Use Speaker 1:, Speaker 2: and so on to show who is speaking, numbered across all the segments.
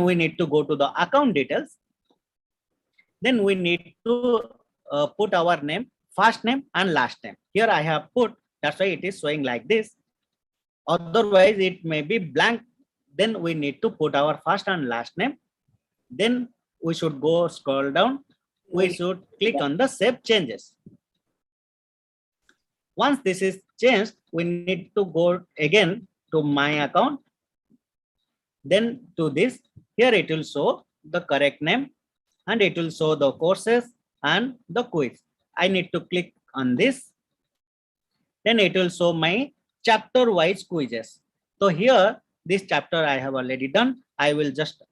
Speaker 1: we need to go to the account details. Then we need to put our name, first name and last name. Here I have put, that's why it is showing like this. Otherwise it may be blank. Then we need to put our first and last name. Then we should go scroll down. We should click on the save changes. Once this is changed, we need to go again to my account. Then to this, here it will show the correct name and it will show the courses and the quiz. I need to click on this. Then it will show my chapter wise quizzes. So here, this chapter I have already done. I will just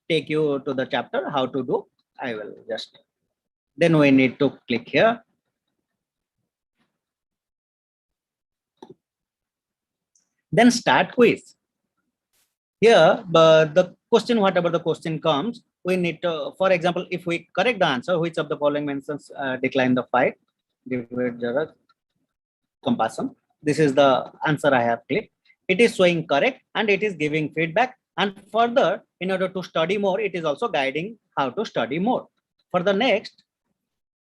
Speaker 1: take you to the chapter, how to do. I will just, then we need to click here. Then start quiz. Here, the question, whatever the question comes, we need to, for example, if we correct the answer, which of the following mentions decline the fight, compassion. This is the answer I have clicked. It is showing correct and it is giving feedback. And further, in order to study more, it is also guiding how to study more. For the next,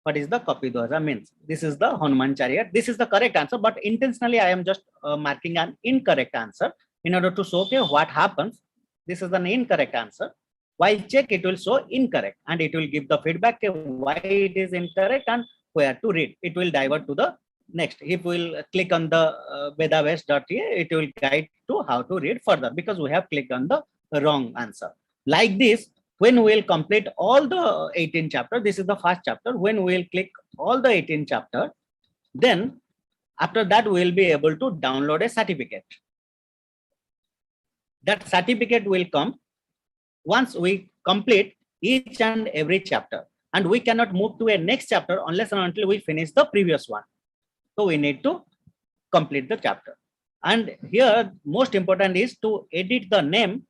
Speaker 1: what is the Kapidwaja means? This is the Hanuman chariot. This is the correct answer, but intentionally I am just marking an incorrect answer in order to show okay, what happens. This is an incorrect answer. While check, it will show incorrect and it will give the feedback why it is incorrect and where to read. It will divert to the next. If we will click on the vedavyas.ca, it will guide to how to read further because we have clicked on the wrong answer. Like this, when we will complete all the 18 chapters, this is the first chapter. When we will click all the 18 chapters, then after that we will be able to download a certificate. That certificate will come once we complete each and every chapter, and we cannot move to a next chapter unless and until we finish the previous one. So we need to complete the chapter. And here most important is to edit the name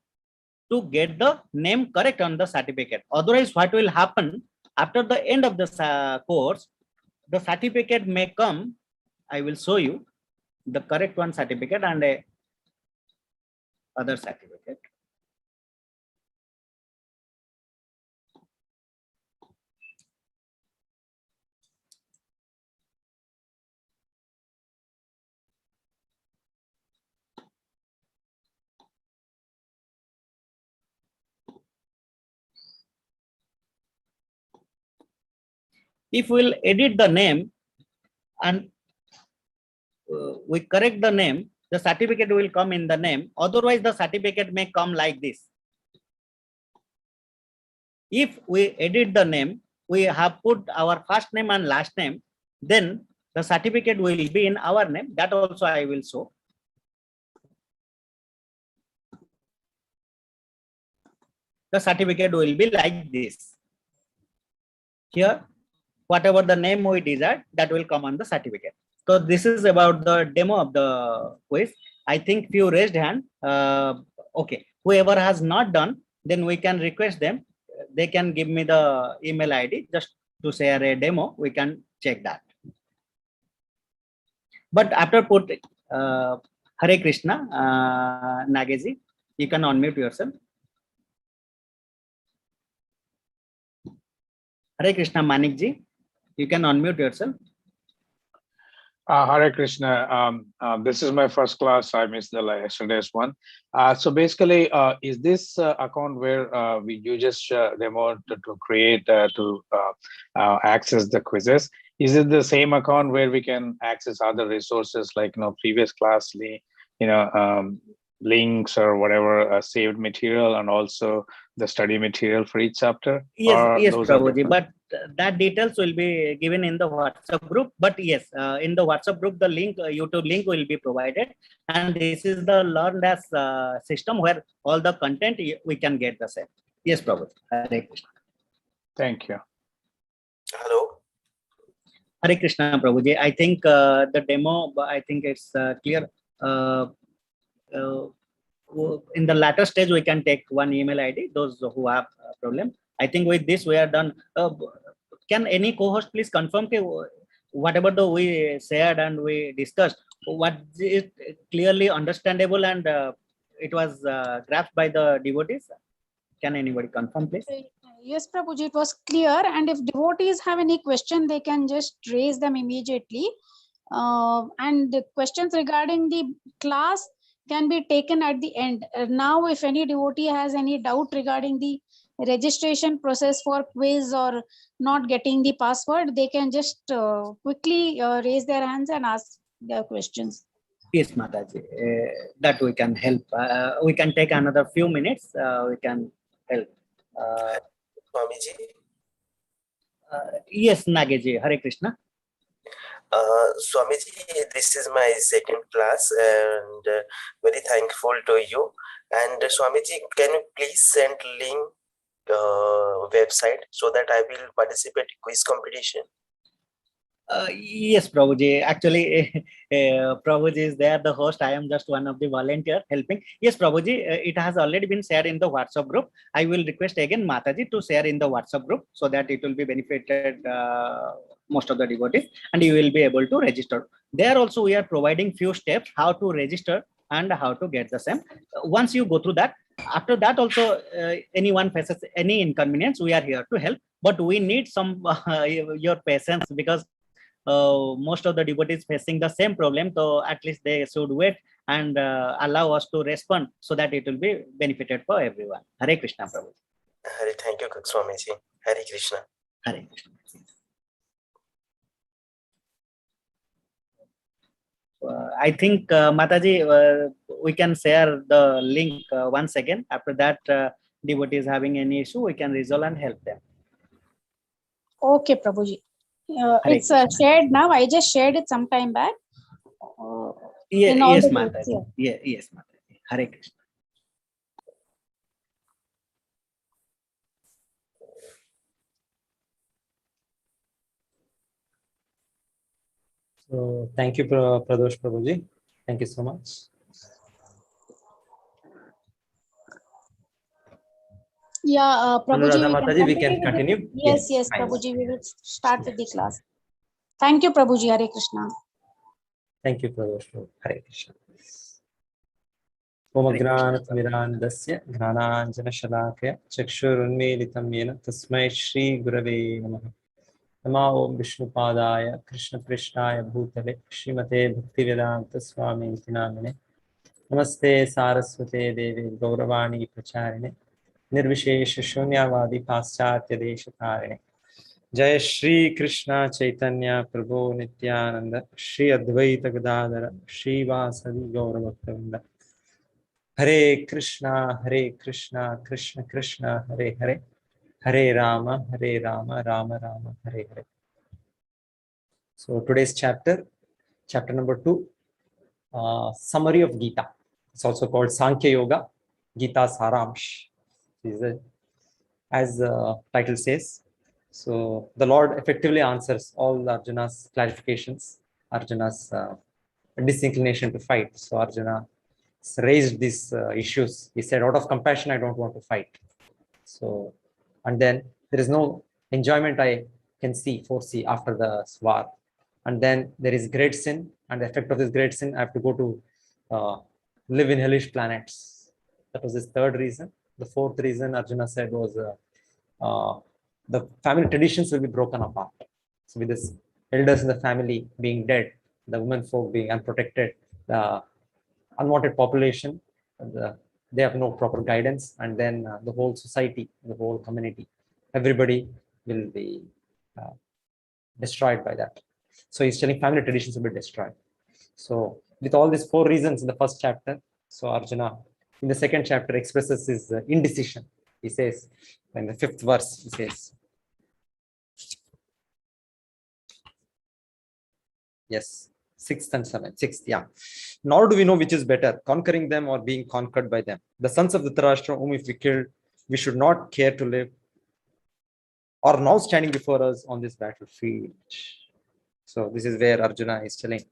Speaker 1: to get the name correct on the certificate. Otherwise, what will happen after the end of the course, the certificate may come. I will show you the correct one certificate and a other certificate. If we'll edit the name and we correct the name, the certificate will come in the name. Otherwise, the certificate may come like this. If we edit the name, we have put our first name and last name, then the certificate will be in our name. That also I will show. The certificate will be like this. Here, whatever the name we desire, that will come on the certificate. So this is about the demo of the quiz. I think few raised hand. Okay, whoever has not done, then we can request them. They can give me the email ID just to share a demo. We can check that. But after put Hare Krishna, Nageji, you can unmute yourself. Hare Krishna, Manikji, you can unmute yourself.
Speaker 2: Hare Krishna. This is my first class. I missed the yesterday's one. So basically, is this account where you just demo to create to access the quizzes? Is it the same account where we can access other resources like previous class, links or whatever saved material, and also the study material for each chapter?
Speaker 1: Yes, Prabhuji, but that details will be given in the WhatsApp group. But yes, in the WhatsApp group, the link, YouTube link will be provided. And this is the learned as system where all the content we can get the same. Yes, Prabhuji. Hare Krishna.
Speaker 2: Thank you.
Speaker 3: Hello.
Speaker 1: Hare Krishna, Prabhuji. I think the demo, I think it's clear. In the latter stage, we can take one email ID, those who have a problem. I think with this, we are done. Can any co-host please confirm whatever we shared and we discussed, what is clearly understandable and it was grasped by the devotees? Can anybody confirm, please?
Speaker 4: Yes, Prabhuji, it was clear. And if devotees have any question, they can just raise them immediately. And the questions regarding the class can be taken at the end. Now, if any devotee has any doubt regarding the registration process for quiz or not getting the password, they can just quickly raise their hands and ask their questions.
Speaker 1: Yes, Mataji, that we can help. We can take another few minutes. We can help.
Speaker 3: Swamiji.
Speaker 1: Yes, Nageji, Hare Krishna.
Speaker 3: Swamiji, this is my second class and very thankful to you. And Swamiji, can you please send link website so that I will participate in quiz competition?
Speaker 1: Yes, Prabhuji. Actually, Prabhuji is there, the host. I am just one of the volunteer helping. Yes, Prabhuji, it has already been shared in the WhatsApp group. I will request again Mataji to share in the WhatsApp group so that it will be benefited most of the devotees and you will be able to register. There also we are providing few steps how to register and how to get the same. Once you go through that, after that also anyone faces any inconvenience, we are here to help. But we need some your patience because most of the devotees facing the same problem, so at least they should wait and allow us to respond so that it will be benefited for everyone. Hare Krishna, Prabhu.
Speaker 3: Hare, thank you, Swamiji. Hare Krishna.
Speaker 1: Hare Krishna. I think Mataji, we can share the link once again. After that, devotees having any issue, we can resolve and help them.
Speaker 4: Okay, Prabhuji. It's shared now. I just shared it some time back.
Speaker 1: Yes,
Speaker 4: yes,
Speaker 1: Mataji. Yes, Mataji. Hare Krishna.
Speaker 5: So thank you, Pradosh Prabhuji. Thank you so much.
Speaker 4: Yeah, Prabhuji,
Speaker 5: Mataji, we can continue.
Speaker 4: Yes, Prabhuji, we will start with the class. Thank you, Prabhuji. Hare Krishna.
Speaker 5: Thank you, Pradosh. Hare Krishna. Omagranatmirandasya Gnananjanashalakaya Chakshurunmilitam Yena Tasmai Shri Gurave Namaha. Namo Om Vishnupadaya Krishna Prishnaya Bhutale Srimate Bhaktivedanta Swami Namine. Namaste Saraswate Devi Gauravani Pracharine Nirvishesha Shunyavadi Paschatya Deshatarine. Jai Shri Krishna Chaitanya Prabhu Nityananda Shri Advaita Gadadhara Shri Vasadi Gauravaktavinda. Hare Krishna Krishna Krishna Hare Hare Hare Rama Rama Rama Hare Hare. So today's chapter number 2, summary of Gita. It's also called Sankhya Yoga, Gita Saramsh. As the title says, so the Lord effectively answers all Arjuna's clarifications, Arjuna's disinclination to fight. So Arjuna raised these issues. He said, out of compassion, I don't want to fight. So, and then there is no enjoyment I can foresee after the war. And then there is great sin, and the effect of this great sin, I have to go to live in hellish planets. That was his third reason. The fourth reason Arjuna said was the family traditions will be broken apart. So with this elders in the family being dead, the women folk being unprotected, the unwanted population, they have no proper guidance, and then the whole society, the whole community, everybody will be destroyed by that. So he's telling family traditions will be destroyed. So with all these 4 reasons in the first chapter, so Arjuna in the second chapter expresses his indecision. He says in the 5th verse, he says, yes, 6th and 7th, 6th, yeah. Nor do we know which is better, conquering them or being conquered by them. The sons of Dhritarashtra, whom if we killed, we should not care to live, are now standing before us on this battlefield. So this is where Arjuna is telling,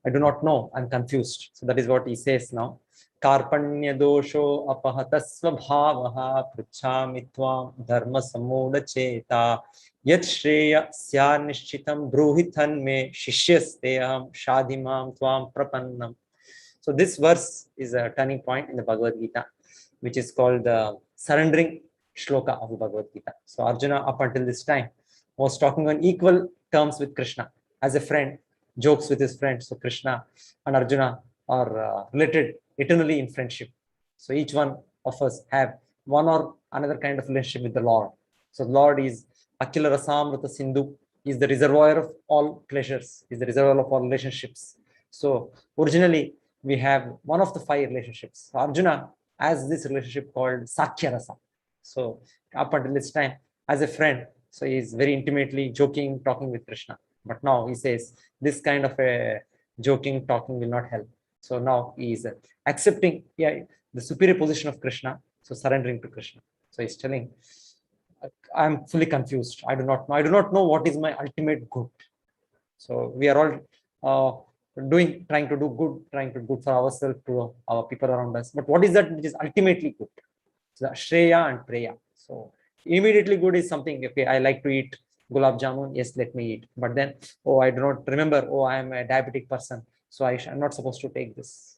Speaker 5: I do not know, I'm confused. So that is what he says now. Karpanya dosho apahatasva bhavaha prachami tvam dharma samuda cheta yat shreya sya nishchitam bruhithan me shishyasteyam shadimam tvam prapannam. So this verse is a turning point in the Bhagavad Gita, which is called the surrendering shloka of the Bhagavad Gita. So Arjuna, up until this time, was talking on equal terms with Krishna as a friend, jokes with his friend. So Krishna and Arjuna are related eternally in friendship. So each one of us have one or another kind of relationship with the Lord. So the Lord is Akila Rasamrita Sindhu, is the reservoir of all pleasures, is the reservoir of all relationships. So originally we have one of the 5 relationships. So Arjuna has this relationship called Sakya Rasa. So up until this time, as a friend, so he is very intimately joking, talking with Krishna. But now he says this kind of a joking, talking will not help. So now he is accepting the superior position of Krishna, so surrendering to Krishna. So he's telling, I'm fully confused. I do not know what is my ultimate good. So we are all trying to do good for ourselves, to our people around us. But what is that which is ultimately good? So Shreya and Preya. So immediately good is something, okay, I like to eat gulab jamun, yes, let me eat. But then, oh, I do not remember, oh, I am a diabetic person, so I'm not supposed to take this.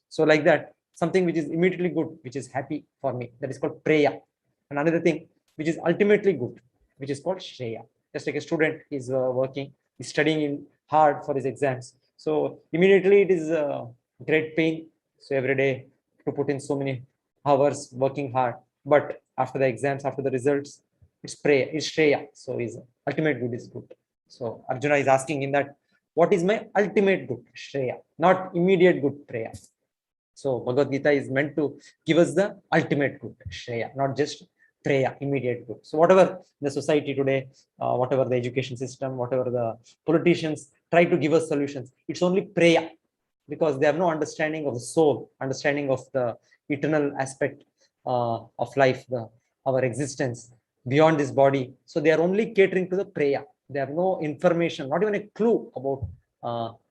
Speaker 5: So like that, something which is immediately good, which is happy for me, that is called Preya. And another thing which is ultimately good, which is called Shreya. Just like a student is working, is studying hard for his exams. So immediately it is great pain. So every day to put in so many hours working hard. But after the exams, after the results, it's prayer, it's Shreya. So his ultimate good is good. So Arjuna is asking in that, what is my ultimate good? Shreya, not immediate good, prayer. So Bhagavad Gita is meant to give us the ultimate good, Shreya, not just Preya, immediate good. So whatever the society today, whatever the education system, whatever the politicians try to give us solutions, it's only Preya, because they have no understanding of the soul, understanding of the eternal aspect of life, our existence beyond this body. So they are only catering to the Preya. They have no information, not even a clue about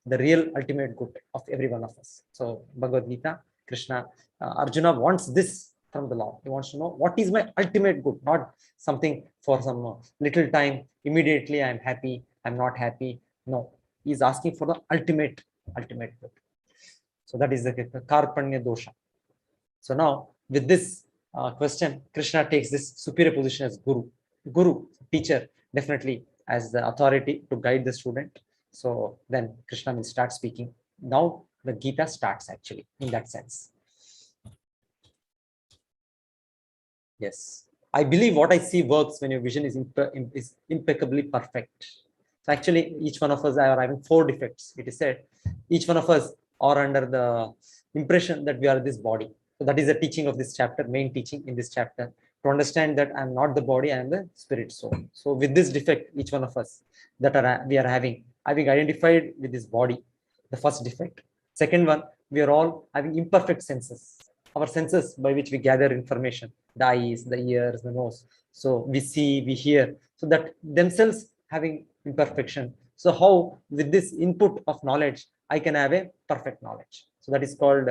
Speaker 5: the real ultimate good of every one of us. So Bhagavad Gita, Krishna, Arjuna wants this from the Lord. He wants to know what is my ultimate good, not something for some little time. Immediately I am happy, I'm not happy. No, he is asking for the ultimate good. So that is the Karpanya dosha. So now with this question, Krishna takes this superior position as Guru, teacher, definitely as the authority to guide the student. So then Krishna will start speaking. Now the Gita starts actually in that sense. Yes, I believe what I see works when your vision is impeccably perfect. So actually, each one of us are having 4 defects. It is said each one of us are under the impression that we are this body. So that is the teaching of this chapter, main teaching in this chapter, to understand that I'm not the body, I am the spirit soul. So with this defect, each one of us that we are having identified with this body, the first defect. Second one, we are all having imperfect senses. Our senses by which we gather information, the eyes, the ears, the nose. So we see, we hear, so that themselves having imperfection. So how with this input of knowledge, I can have a perfect knowledge. So that is called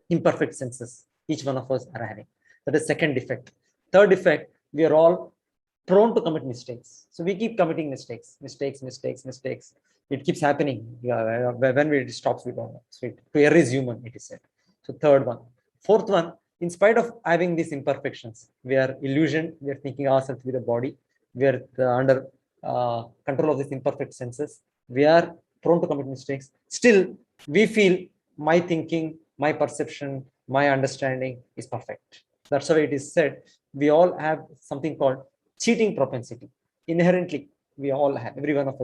Speaker 5: imperfect senses. Each one of us are having. That is second defect. Third defect, we are all prone to commit mistakes. So we keep committing mistakes. It keeps happening. When it stops, we don't know. So to err is human, it is said. So third one. Fourth one, in spite of having these imperfections, we are illusioned, we are thinking ourselves with the body, we are under control of these imperfect senses, we are prone to commit mistakes. Still, we feel my thinking, my perception, my understanding is perfect. That's why it is said, we all have something called cheating propensity. Inherently, we all have, every one of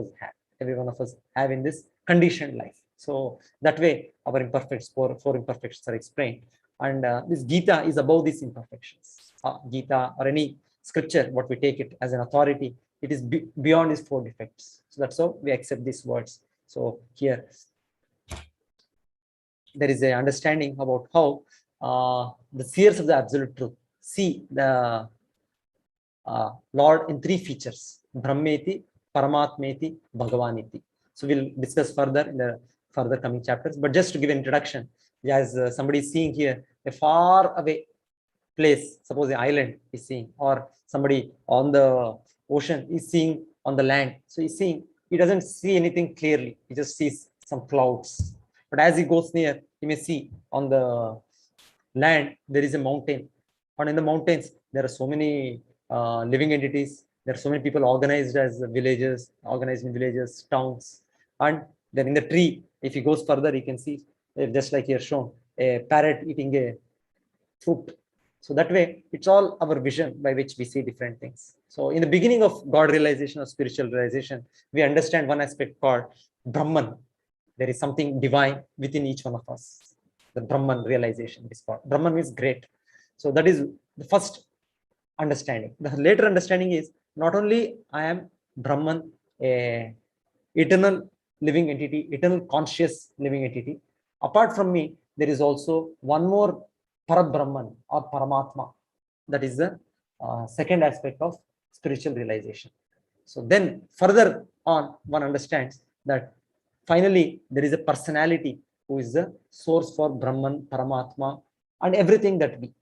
Speaker 5: us have in this conditioned life. So that way, our imperfections, four imperfections are explained. And this Gita is above these imperfections. Gita or any scripture, what we take it as an authority, it is beyond these 4 defects. So that's how we accept these words. So here, there is a understanding about how the seers of the absolute truth see the Lord in 3 features: Brahmeti, Paramatmeti, Bhagavaniti. So we'll discuss further in the further coming chapters. But just to give an introduction, as somebody is seeing here, a far away place, suppose an island is seeing, or somebody on the ocean is seeing on the land. So he's seeing, he doesn't see anything clearly. He just sees some clouds. But as he goes near, he may see on the land, there is a mountain, And in the mountains, there are so many living entities. There are so many people organized as villages, organized in villages, towns. And then in the tree, if he goes further, you can see, just like here shown, a parrot eating a fruit. So that way, it's all our vision by which we see different things. So in the beginning of God realization or spiritual realization, we understand one aspect called Brahman. There is something divine within each one of us. The Brahman realization is called. Brahman means great. So that is the first understanding. The later understanding is not only I am Brahman, a eternal living entity, eternal conscious living entity. Apart from me, there is also one more Parabrahman or Paramatma. That is the second aspect of spiritual realization. So then further on, one understands that finally there is a personality who is the source for Brahman, Paramatma, and everything that we.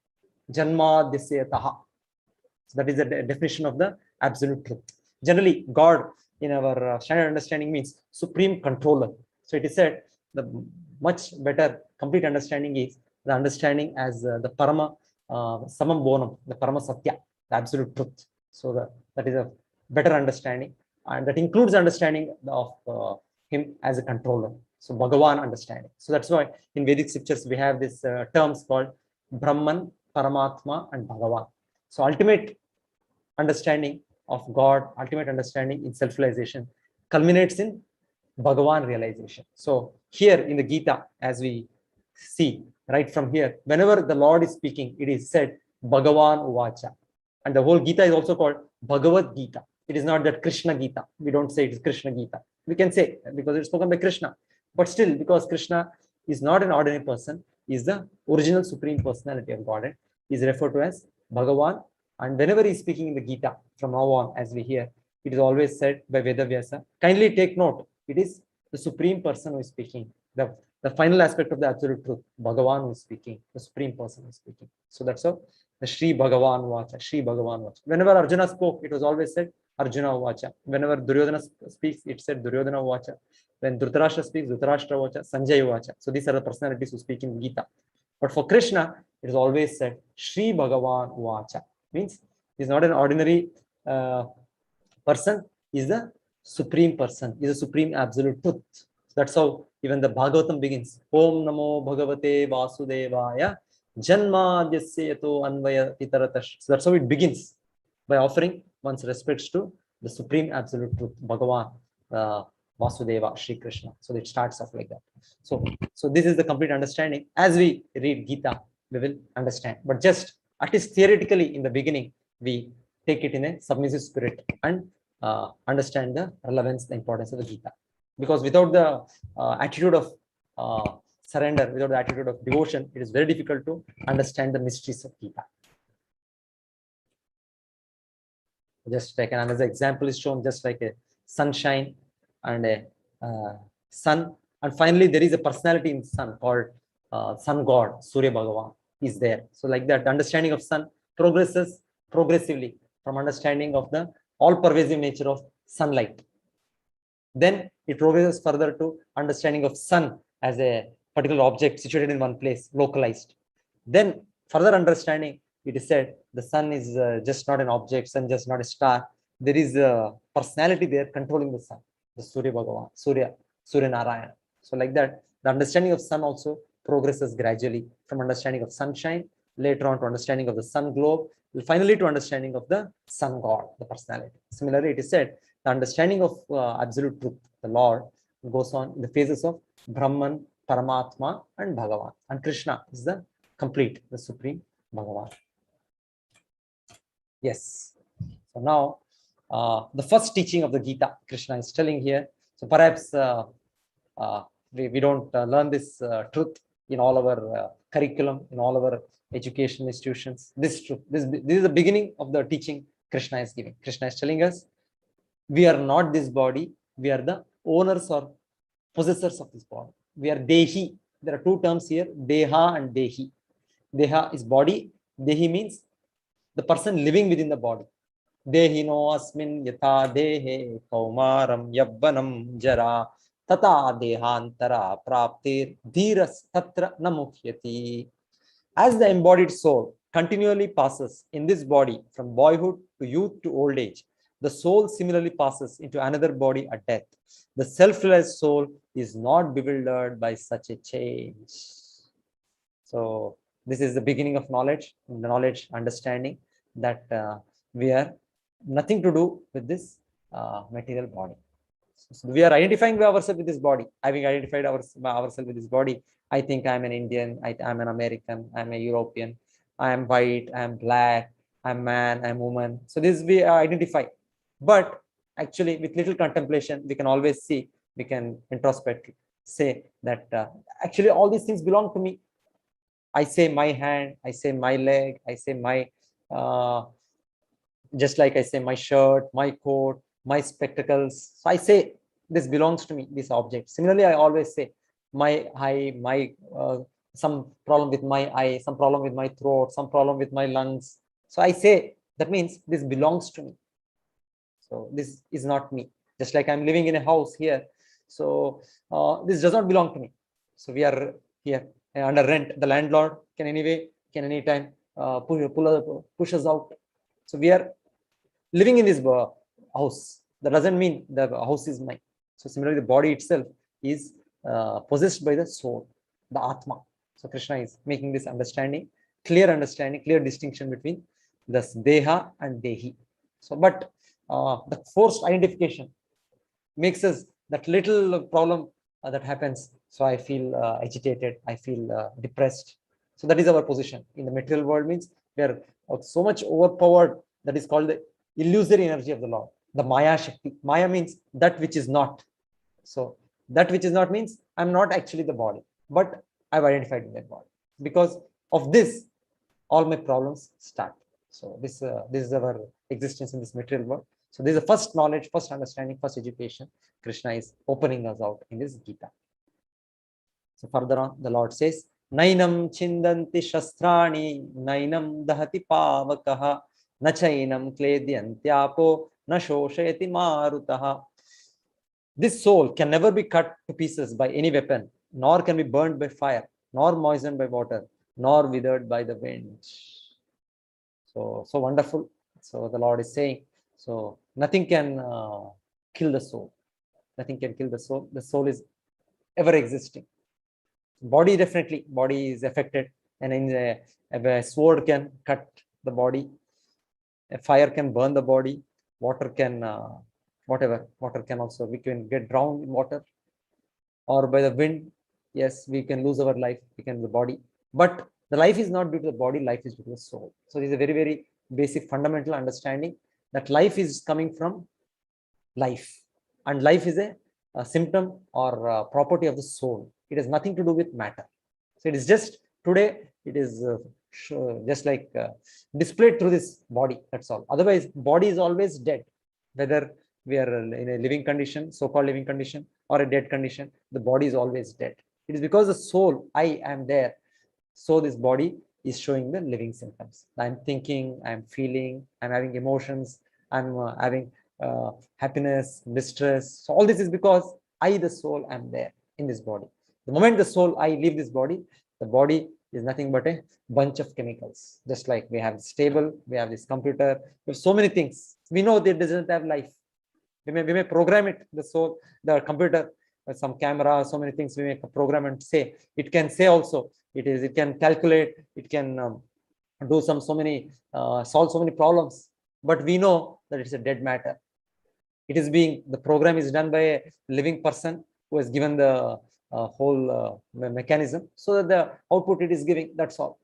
Speaker 5: Janma Disyataha. So that is the definition of the absolute truth. Generally, God in our standard understanding means supreme controller. So it is said the much better complete understanding is the understanding as the Parama Samam Bonam, the Parama Satya, the absolute truth. So that is a better understanding, and that includes understanding of him as a controller. So Bhagavan understanding. So that's why in Vedic scriptures we have these terms called Brahman, Paramatma, and Bhagavan. So ultimate understanding of God, ultimate understanding in self-realization culminates in Bhagavan realization. So here in the Gita, as we see right from here, whenever the Lord is speaking, it is said Bhagavan Uvacha. And the whole Gita is also called Bhagavad Gita. It is not that Krishna Gita. We don't say it is Krishna Gita. We can say because it's spoken by Krishna. But still, because Krishna is not an ordinary person, is the original supreme personality of Godhead, is referred to as Bhagavan. And whenever he is speaking in the Gita, from now on, as we hear, it is always said by Vedavyasa. Kindly take note, it is the supreme person who is speaking, the final aspect of the absolute truth, Bhagavan who is speaking, the supreme person who is speaking. So that's how the Shri Bhagavan Vacha, Shri Bhagavan Vacha. Whenever Arjuna spoke, it was always said Arjuna Vacha. Whenever Duryodhana speaks, it said Duryodhana Vacha. When Dhritarashtra speaks, Dhritarashtra Vacha, Sanjay Vacha. So these are the personalities who speak in Gita. But for Krishna, it is always said Shri Bhagavan Vacha. Means he is not an ordinary person, he is the supreme person, he is the supreme absolute truth. So that's how even the Bhagavatam begins. Om Namo Bhagavate Vasudevaya Janma Yasyato Anvaya Itaratash. So that's how it begins, by offering one's respects to the supreme absolute truth, Bhagavan, Vasudeva, Shri Krishna. So it starts off like that. So this is the complete understanding. As we read Gita, we will understand. But just at least theoretically in the beginning, we take it in a submissive spirit and understand the relevance, the importance of the Gita. Because without the attitude of surrender, without the attitude of devotion, it is very difficult to understand the mysteries of Gita. Just like another example is shown, just like a sunshine and a sun. And finally, there is a personality in sun called sun god, Surya Bhagavan is there. So like that, the understanding of sun progresses progressively from understanding of the all-pervasive nature of sunlight. Then it progresses further to understanding of sun as a particular object situated in one place, localized. Then further understanding, it is said the sun is just not an object, sun just not a star. There is a personality there controlling the sun, the Surya Bhagavan, Surya Narayana. So like that, the understanding of sun also progresses gradually from understanding of sunshine, later on to understanding of the sun globe, finally to understanding of the sun god, the personality. Similarly, it is said the understanding of absolute truth, the Lord, goes on in the phases of Brahman, Paramatma, and Bhagavan. And Krishna is the complete, the supreme Bhagavan. Yes. So now, the first teaching of the Gita, Krishna is telling here. So perhaps we don't learn this truth in all our curriculum, in all our education institutions. This truth, this is the beginning of the teaching Krishna is giving. Krishna is telling us, we are not this body, we are the owners or possessors of this body. We are Dehi. There are two terms here, Deha and Dehi. Deha is body, Dehi means the person living within the body. Dehino asmin yatha dehe kaumaram yabbanam jara tata dehantara praptir dhiras tatra namukhyati. As the embodied soul continually passes in this body from boyhood to youth to old age, the soul similarly passes into another body at death. The self-realized soul is not bewildered by such a change. So this is the beginning of knowledge, the knowledge understanding that we are nothing to do with this material body. So we are identifying ourselves with this body. Having identified ourselves with this body, I think I'm an Indian, I'm an American, I'm a European, I am white, I'm black, I'm man, I'm woman. So this we identify. But actually, with little contemplation, we can always see, we can introspect, say that actually all these things belong to me. I say my hand, I say my leg, I say my, just like I say my shirt, my coat, my spectacles. So I say this belongs to me, this object. Similarly, I always say my eye, my some problem with my eye, some problem with my throat, some problem with my lungs. So I say that means this belongs to me. So this is not me. Just like I'm living in a house here. So this does not belong to me. So we are here under rent. The landlord can anytime push us out. So we are living in this house. That doesn't mean the house is mine. So similarly, the body itself is possessed by the soul, the Atma. So Krishna is making this understanding, clear distinction between the Deha and Dehi. So, but the forced identification makes us that little problem that happens. So I feel agitated, I feel depressed. So that is our position in the material world. Means we are so much overpowered. That is called the illusory energy of the Lord, the Maya Shakti. Maya means that which is not. So that which is not means I'm not actually the body, but I've identified with that body. Because of this, all my problems start. So this is our existence in this material world. So this is the first knowledge, first understanding, first education Krishna is opening us out in this Gita. So further on, the Lord says, Nainam chindanti shastrani, nainam dahati pavakaha, nachainam kledyantyaapo, na shoshayati marutaha. This soul can never be cut to pieces by any weapon, nor can be burned by fire, nor moistened by water, nor withered by the wind. So wonderful. So the Lord is saying, so nothing can kill the soul. Nothing can kill the soul. The soul is ever existing. Body definitely, body is affected, and in a sword can cut the body, a fire can burn the body, water can water can also, we can get drowned in water, or by the wind. Yes, we can lose our life, we can the body, but the life is not due to the body, life is due to the soul. So this is a very, very basic fundamental understanding that life is coming from life, and life is a symptom or a property of the soul. It has nothing to do with matter. So it is just today, it is just like displayed through this body. That's all. Otherwise, body is always dead. Whether we are in a living condition, so-called living condition, or a dead condition, the body is always dead. It is because the soul, I am there. So this body is showing the living symptoms. I'm thinking, I'm feeling, I'm having emotions, I'm having happiness, distress. So all this is because I, the soul, am there in this body. The moment the soul, I leave this body, the body is nothing but a bunch of chemicals. Just like we have this table, we have this computer, we have so many things. We know that it doesn't have life. We may program it, the soul, the computer, some camera, so many things we may program and say. It can say also, it can calculate, it can do solve so many problems. But we know that it's a dead matter. It is being, the program is done by a living person who has given the whole mechanism, so that the output it is giving, that's all.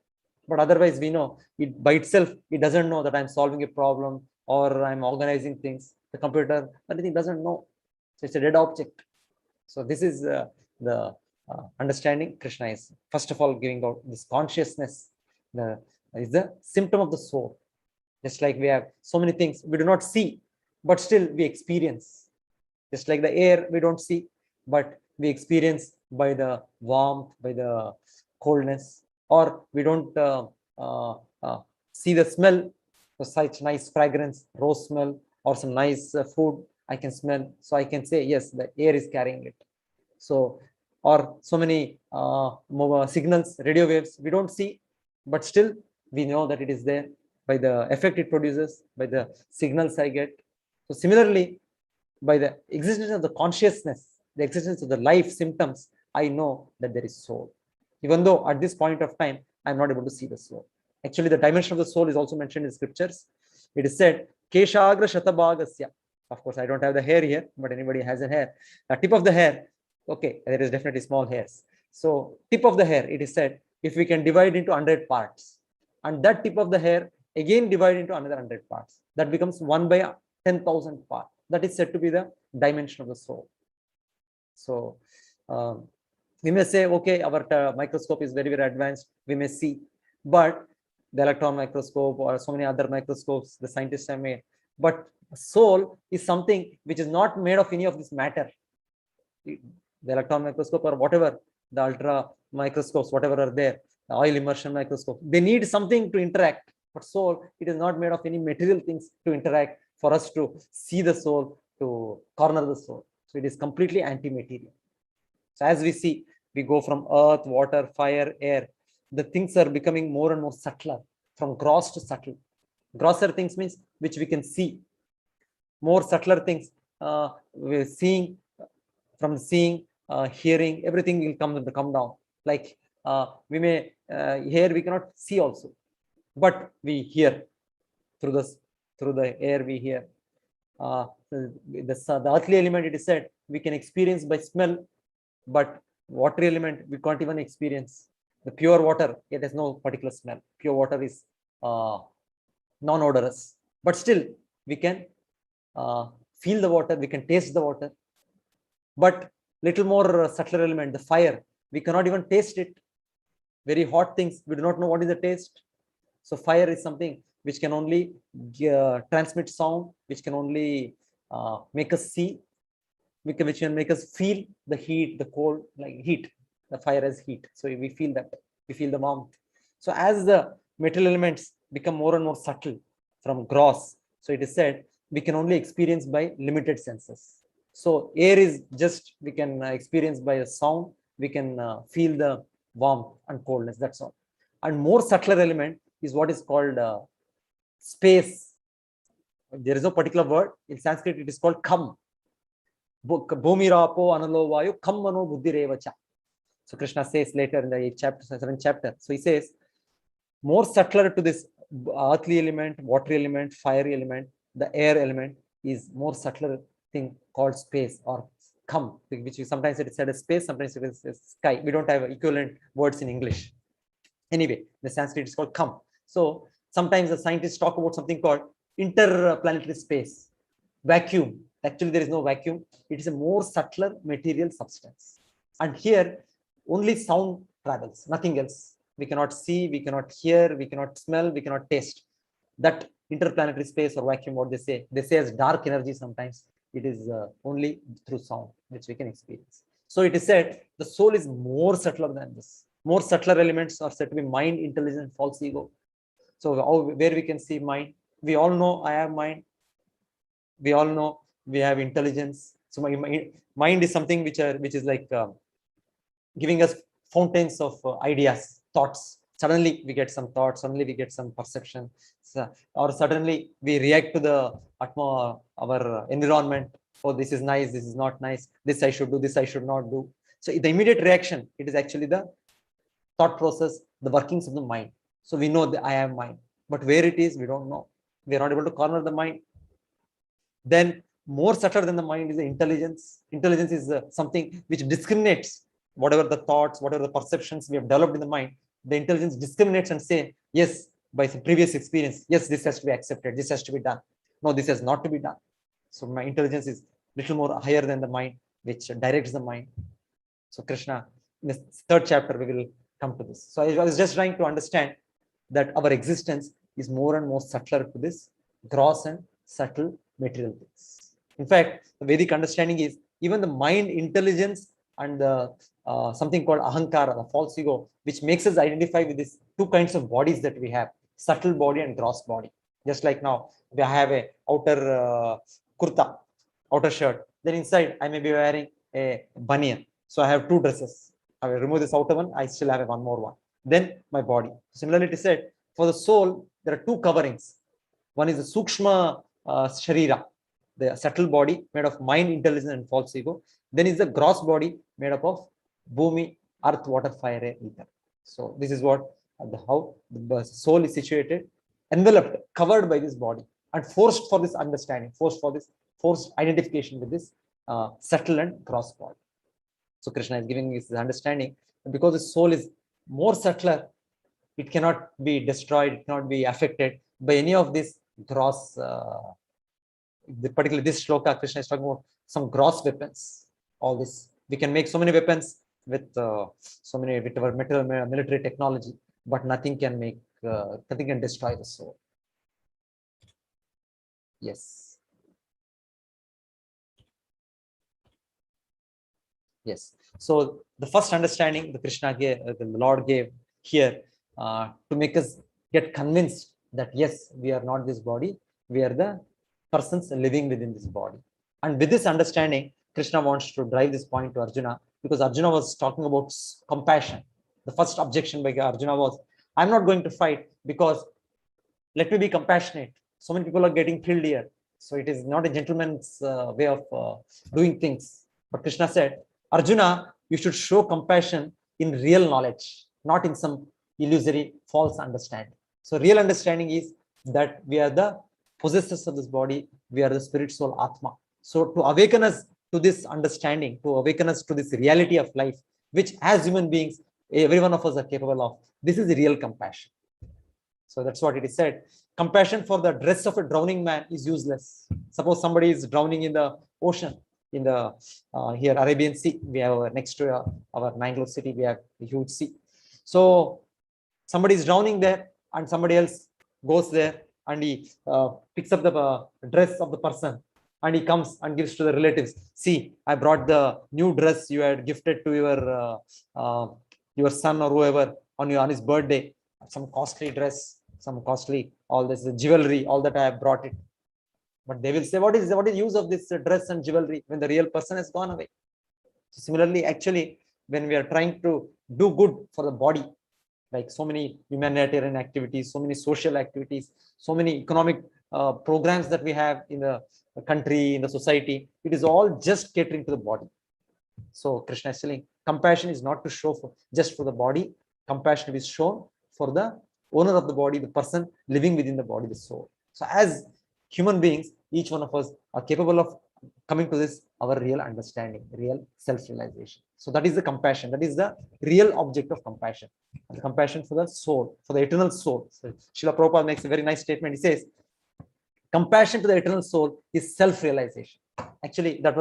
Speaker 5: But otherwise, we know it by itself, it doesn't know that I'm solving a problem or I'm organizing things. The computer, anything doesn't know. So it's a dead object. So this is the understanding Krishna is first of all giving out this consciousness. Is the symptom of the soul. Just like we have so many things we do not see, but still we experience. Just like the air we don't see, but we experience by the warmth, by the coldness, or we don't see the smell, so such nice fragrance, rose smell, or some nice food I can smell. So I can say, yes, the air is carrying it. So, or so many signals, radio waves, we don't see, but still We know that it is there by the effect it produces, by the signals I get. So similarly, by the existence of the consciousness, the existence of the life symptoms, I know that there is soul. Even though at this point of time, I'm not able to see the soul. Actually, the dimension of the soul is also mentioned in scriptures. It is said, Keshagra Shatabhagasya. Of course, I don't have the hair here, but anybody has a hair. The tip of the hair, okay, there is definitely small hairs. So tip of the hair, it is said, if we can divide into 100 parts, and that tip of the hair again divide into another 100 parts, that becomes 1 by 10,000 parts. That is said to be the dimension of the soul. So we may say, okay, our microscope is very, very advanced. We may see, but the electron microscope or so many other microscopes the scientists have made. But soul is something which is not made of any of this matter. The electron microscope or whatever, the ultra microscopes, whatever are there, the oil immersion microscope, they need something to interact. But soul, it is not made of any material things to interact for us to see the soul, to corner the soul. So it is completely anti-material. So as we see, we go from earth, water, fire, air. The things are becoming more and more subtler, from gross to subtle. Grosser things means which we can see. More subtler things, we're seeing, from seeing, hearing, everything will come down. Like we may hear, we cannot see also, but we hear through the air. We hear the earthly element. It is said we can experience by smell, but water element we can't even experience. The pure water, it has no particular smell. Pure water is non-odorous, but still we can feel the water, we can taste the water. But little more subtler element, the fire, we cannot even taste it. Very hot things, we do not know what is the taste. So fire is something which can only transmit sound, which can only make us see, which can make us feel the heat, the cold, like heat. The fire has heat, so we feel that, we feel the warmth. So as the metal elements become more and more subtle from gross, so it is said we can only experience by limited senses. So air is just, we can experience by a sound, we can feel the warmth and coldness, that's all. And more subtler element is what is called space. There is no particular word. In Sanskrit, it is called kham. Bhumirapo analo vayu kham mano buddhirevacha. So Krishna says later in the 8th chapter, 7th chapter. So he says, more subtler to this earthly element, water element, fire element, the air element is more subtler thing called space or kham, which sometimes it is said as space, sometimes it is sky. We don't have equivalent words in English. Anyway, the Sanskrit is called kham. So sometimes the scientists talk about something called interplanetary space, vacuum. Actually, there is no vacuum. It is a more subtler material substance. And here, only sound travels, nothing else. We cannot see, we cannot hear, we cannot smell, we cannot taste. That interplanetary space or vacuum, what they say as dark energy sometimes. It is only through sound which we can experience. So it is said the soul is more subtler than this. More subtler elements are said to be mind, intelligence, false ego. So where we can see mind, we all know I have mind. We all know we have intelligence. So my mind is something which is like giving us fountains of ideas, thoughts. Suddenly we get some thoughts, suddenly we get some perception, or suddenly we react to the our environment. Oh, this is nice, this is not nice, this I should do, this I should not do. So the immediate reaction, it is actually the thought process, the workings of the mind. So we know that I have mind, but where it is, we don't know. We are not able to corner the mind. Then more subtle than the mind is the intelligence. Intelligence is something which discriminates whatever the thoughts, whatever the perceptions we have developed in the mind. The intelligence discriminates and say, yes, by some previous experience, yes, this has to be accepted, this has to be done. No, this has not to be done. So my intelligence is little more higher than the mind, which directs the mind. So Krishna, in the 3rd chapter, we will come to this. So I was just trying to understand that our existence is more and more subtler to this gross and subtle material things. In fact, the Vedic understanding is even the mind, intelligence, and the something called ahankara, the false ego, which makes us identify with these two kinds of bodies that we have, subtle body and gross body. Just like now, we have a outer kurta, outer shirt. Then inside, I may be wearing a banyan. So I have two dresses. I will remove this outer one. I still have one more one. Then my body. Similarly, it is said For the soul, there are two coverings. One is the Sukshma Sharira, the subtle body made of mind, intelligence, and false ego. Then is the gross body made up of Bhumi, earth, water, fire, air, ether. So this is what how the soul is situated, enveloped, covered by this body, and forced for this understanding, forced identification with this subtle and gross body. So Krishna is giving this understanding, because the soul is more subtler, it cannot be destroyed, it cannot be affected by any of these gross. Particularly this shloka, Krishna is talking about some gross weapons. All this, we can make so many weapons with so many with our military technology, but nothing can make, nothing can destroy the soul. Yes. Yes. So the first understanding the Krishna gave, the Lord gave here, to make us get convinced that yes, we are not this body, we are the persons living within this body. And with this understanding, Krishna wants to drive this point to Arjuna, because Arjuna was talking about compassion. The first objection by Arjuna was, I'm not going to fight because let me be compassionate. So many people are getting killed here. So it is not a gentleman's way of doing things. But Krishna said, Arjuna, you should show compassion in real knowledge, not in some illusory false understanding. So real understanding is that we are the possessors of this body, we are the spirit, soul, Atma. So to awaken us to this understanding, to awaken us to this reality of life, which as human beings, every one of us are capable of, this is the real compassion. So that's what it is said. Compassion for the dress of a drowning man is useless. Suppose somebody is drowning in the ocean, in the here Arabian Sea, we have next to our Mangalore city, we have a huge sea. So somebody is drowning there, and somebody else goes there and he picks up the dress of the person, and he comes and gives to the relatives. See, I brought the new dress you had gifted to your son or whoever on his birthday. Some costly dress, some costly, all this jewelry, all that I have brought it. But they will say, what is the use of this dress and jewelry when the real person has gone away? So similarly, actually, when we are trying to do good for the body, like so many humanitarian activities, so many social activities, so many economic programs that we have in the country, in the society, it is all just catering to the body. So Krishna is telling, compassion is not to show just for the body. Compassion is shown for the owner of the body, the person living within the body, the soul. So as human beings, each one of us are capable of coming to this, our real understanding, real self-realization. So that is the compassion. That is the real object of compassion. The compassion for the soul, for the eternal soul. So Srila Prabhupada makes a very nice statement. He says, compassion to the eternal soul is self-realization. Actually, that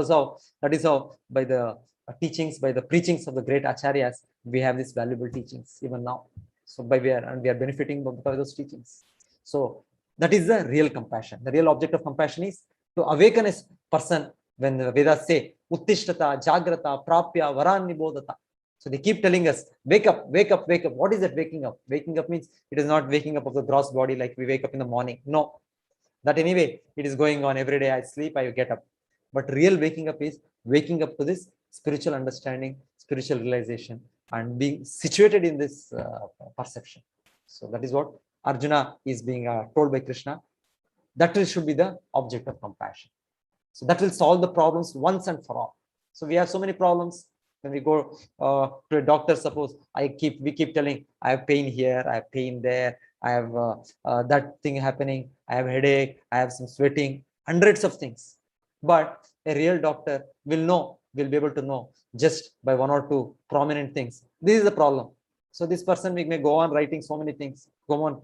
Speaker 5: is how by the teachings, by the preachings of the great acharyas, we have these valuable teachings even now. So we are benefiting by those teachings. So that is the real compassion. The real object of compassion is to awaken a person. When the Vedas say, Uttishtata, Jagrata, Prapya, Varan Nibodhata. So they keep telling us, wake up, wake up, wake up. What is that waking up? Waking up means it is not waking up of the gross body like we wake up in the morning. No, that anyway, it is going on every day. I sleep, I get up. But real waking up is waking up to this spiritual understanding, spiritual realization, and being situated in this perception. So that is what Arjuna is being told by Krishna. That should be the object of compassion. So that will solve the problems once and for all. So we have so many problems. When we go to a doctor, suppose we keep telling, I have pain here, I have pain there, I have that thing happening, I have headache, I have some sweating, hundreds of things. But a real doctor will be able to know just by one or two prominent things. This is the problem. So this person may go on writing so many things, go on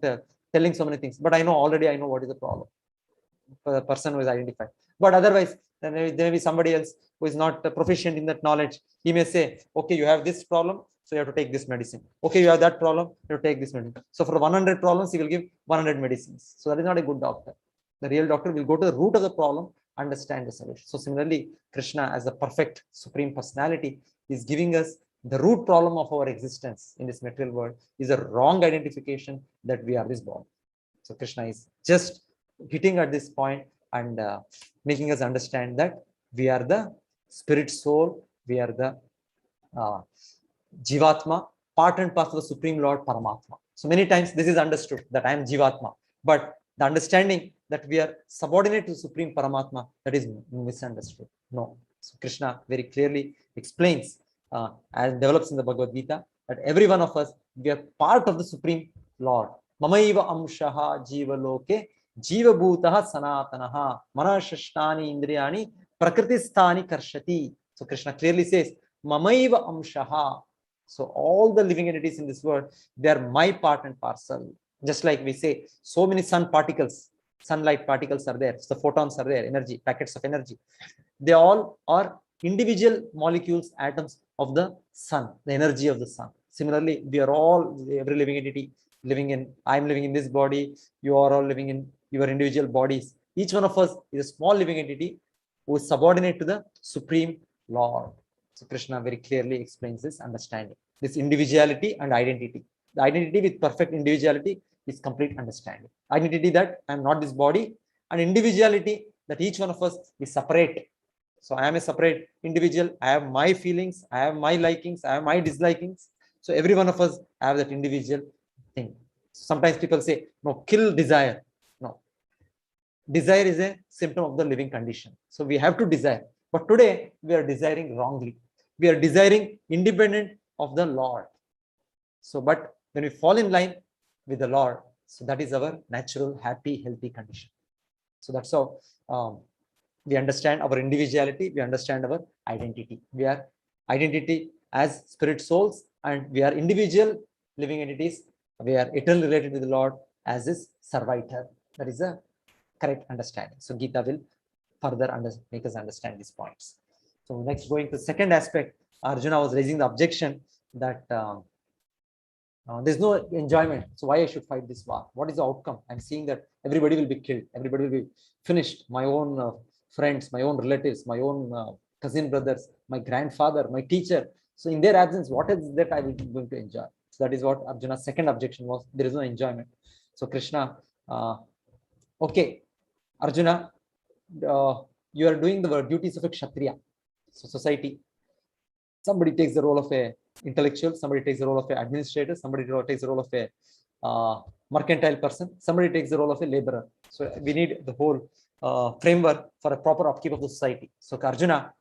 Speaker 5: telling so many things, but I know what is the problem for the person who is identified. But otherwise, there may be somebody else who is not proficient in that knowledge. He may say, okay, you have this problem, so you have to take this medicine. Okay, you have that problem, you have to take this medicine. So for 100 problems, he will give 100 medicines. So that is not a good doctor. The real doctor will go to the root of the problem, understand the solution. So similarly, Krishna as the perfect supreme personality is giving us the root problem of our existence in this material world is a wrong identification that we are this body. So Krishna is just hitting at this point and making us understand that we are the spirit soul, we are the Jivatma, part and parcel of the Supreme Lord Paramatma. So many times this is understood that I am Jivatma, but the understanding that we are subordinate to Supreme Paramatma, that is misunderstood. No. So Krishna very clearly explains and develops in the Bhagavad Gita that every one of us, we are part of the Supreme Lord. Mamaiva amshaha jiva loke jiva bhutaha sanatanaha manashashtani indriyani prakritisthani karshati. So Krishna clearly says, Mamaiva amshaha. So all the living entities in this world, they are my part and parcel. Just like we say, so many sunlight particles are there. So the photons are there, energy, packets of energy. They all are individual molecules, atoms of the sun, the energy of the sun. Similarly, we are all, every living entity living in, I'm living in this body, you are all living in your individual bodies. Each one of us is a small living entity who is subordinate to the Supreme Lord. So Krishna very clearly explains this understanding, this individuality and identity. The identity with perfect individuality is complete understanding. Identity that I am not this body, and individuality that each one of us is separate. So I am a separate individual. I have my feelings, I have my likings, I have my dislikings. So every one of us have that individual thing. Sometimes people say, no, kill desire. No. Desire is a symptom of the living condition. So we have to desire. But today we are desiring wrongly. We are desiring independent of the Lord. So, but when we fall in line with the Lord, so that is our natural, happy, healthy condition. So that's how we understand our individuality, we understand our identity. We are identity as spirit souls, and we are individual living entities. We are eternally related to the Lord as his servitor. That is a correct understanding. So Gita will further make us understand these points. So next, going to the second aspect, Arjuna was raising the objection that there's no enjoyment. So why I should fight this war? What is the outcome? I'm seeing that everybody will be killed. Everybody will be finished. My own friends, my own relatives, my own cousin brothers, my grandfather, my teacher. So in their absence, what is that I will be going to enjoy? So that is what Arjuna's second objection was. There is no enjoyment. So Krishna, okay, Arjuna, you are doing the duties of a Kshatriya. So society, somebody takes the role of a intellectual, somebody takes the role of an administrator, somebody takes the role of a mercantile person, somebody takes the role of a laborer. So we need the whole framework for a proper upkeep of the society. So Arjuna,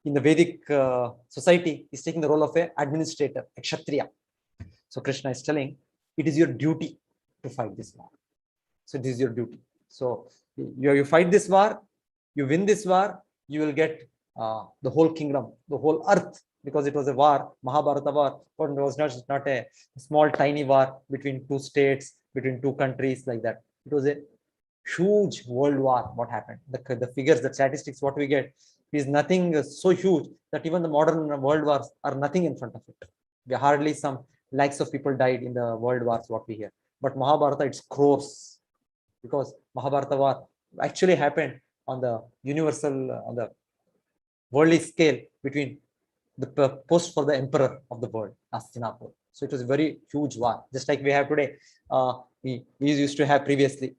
Speaker 5: in the Vedic society, is taking the role of an administrator, a Kshatriya. So Krishna is telling, it is your duty to fight this war. So this is your duty. So you fight this war, you win this war, you will get the whole kingdom, the whole earth, because it was a war, Mahabharata war, but it was not a small tiny war between two states, between two countries like that. It was a huge world war. What happened? The figures, the statistics, what we get is nothing so huge that even the modern world wars are nothing in front of it. We hardly some lakhs of people died in the world wars, what we hear. But Mahabharata, it's crores, because Mahabharata war actually happened on the universal, on the worldly scale between the post for the emperor of the world, Hastinapur. So it was a very huge war, just like we have today. We used to have previously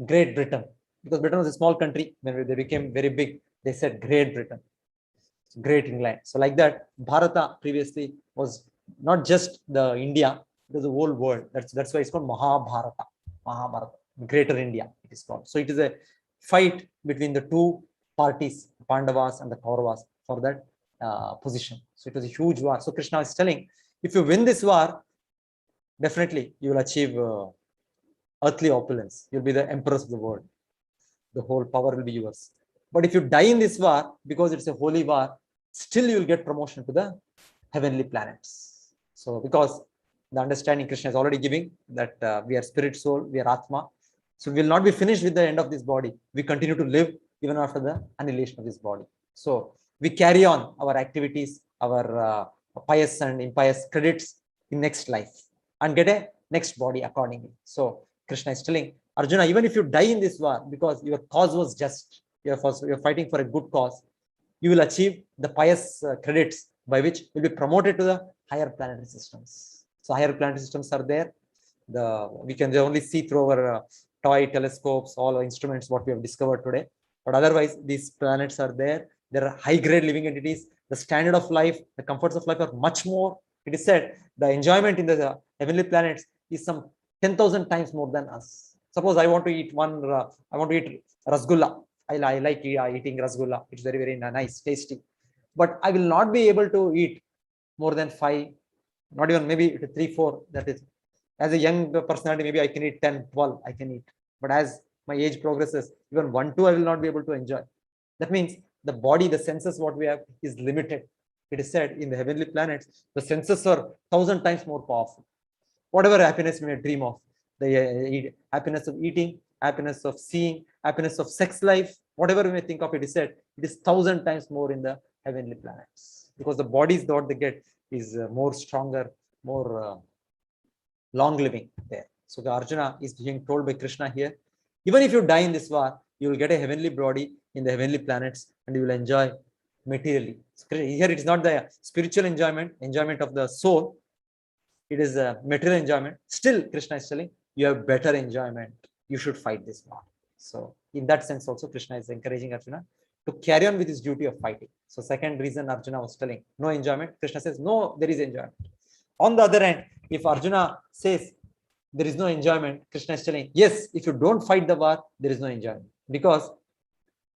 Speaker 5: Great Britain, because Britain was a small country. When they became very big, they said Great Britain, Great England. So like that, Bharata previously was not just the India, it was the whole world. That's why it's called Mahabharata. Mahabharata, Greater India, it is called. So it is a fight between the two parties, Pandavas and the Kauravas, for that position. So it was a huge war. So Krishna is telling, if you win this war, definitely you will achieve earthly opulence. You'll be the emperors of the world. The whole power will be yours. But if you die in this war, because it's a holy war, still you will get promotion to the heavenly planets. So because the understanding Krishna is already giving that we are spirit soul, we are Atma. So we will not be finished with the end of this body. We continue to live even after the annihilation of this body. So we carry on our activities, our pious and impious credits in next life and get a next body accordingly. So Krishna is telling Arjuna, even if you die in this war, because your cause was just, you're fighting for a good cause, you will achieve the pious credits by which you will be promoted to the higher planetary systems. So higher planetary systems are there. We can only see through our toy telescopes, all instruments, what we have discovered today. But otherwise, these planets are there. There are high-grade living entities. The standard of life, the comforts of life are much more. It is said the enjoyment in the heavenly planets is some 10,000 times more than us. Suppose I want to eat I want to eat rasgulla. I like eating rasgulla. It's very, very nice, tasty. But I will not be able to eat more than 5, not even maybe 3, 4. That is, as a young personality, maybe I can eat 10, 12, I can eat. But as my age progresses, even 1, 2, I will not be able to enjoy. That means the body, the senses, what we have is limited. It is said in the heavenly planets, the senses are 1,000 times more powerful. Whatever happiness we may dream of, the happiness of eating, happiness of seeing, happiness of sex life, whatever we may think of, it is said, it is 1,000 times more in the heavenly planets. Because the bodies that they get is more stronger, more long living there. So the Arjuna is being told by Krishna here, even if you die in this war, you will get a heavenly body in the heavenly planets and you will enjoy materially. So here it is not the spiritual enjoyment of the soul. It is a material enjoyment. Still, Krishna is telling you have better enjoyment. You should fight this war. So in that sense also, Krishna is encouraging Arjuna to carry on with his duty of fighting. So second reason Arjuna was telling no enjoyment, Krishna says no, there is enjoyment. On the other hand, if Arjuna says there is no enjoyment, Krishna is telling yes, if you don't fight the war, there is no enjoyment, because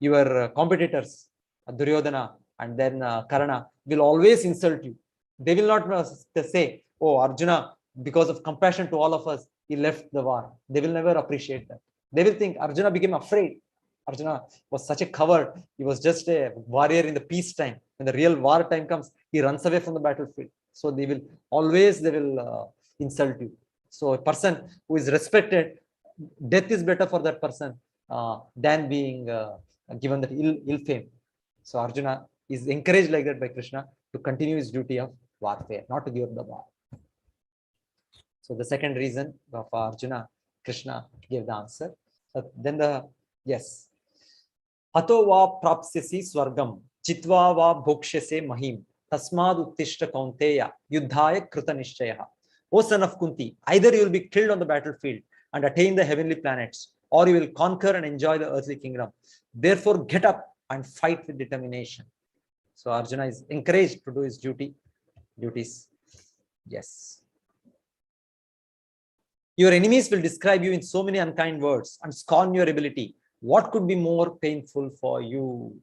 Speaker 5: your competitors Duryodhana and then Karna will always insult you. They will not say, oh, Arjuna, because of compassion to all of us, he left the war. They will never appreciate that. They will think Arjuna became afraid. Arjuna was such a coward. He was just a warrior in the peace time. When the real war time comes, he runs away from the battlefield. So they will always insult you. So a person who is respected, death is better for that person than being given that ill fame. So Arjuna is encouraged like that by Krishna to continue his duty of warfare, not to give up the war. So the second reason of Arjuna, Krishna gave the answer. Then yes. Hato va prapsyasi swargam, chitva va bhokshyase mahim, tasmad uttishta kaunteya, yuddhaya krita nishchaya. O son of Kunti, either you will be killed on the battlefield and attain the heavenly planets, or you will conquer and enjoy the earthly kingdom. Therefore, get up and fight with determination. So Arjuna is encouraged to do his duties. Yes. Your enemies will describe you in so many unkind words and scorn your ability. What could be more painful for you?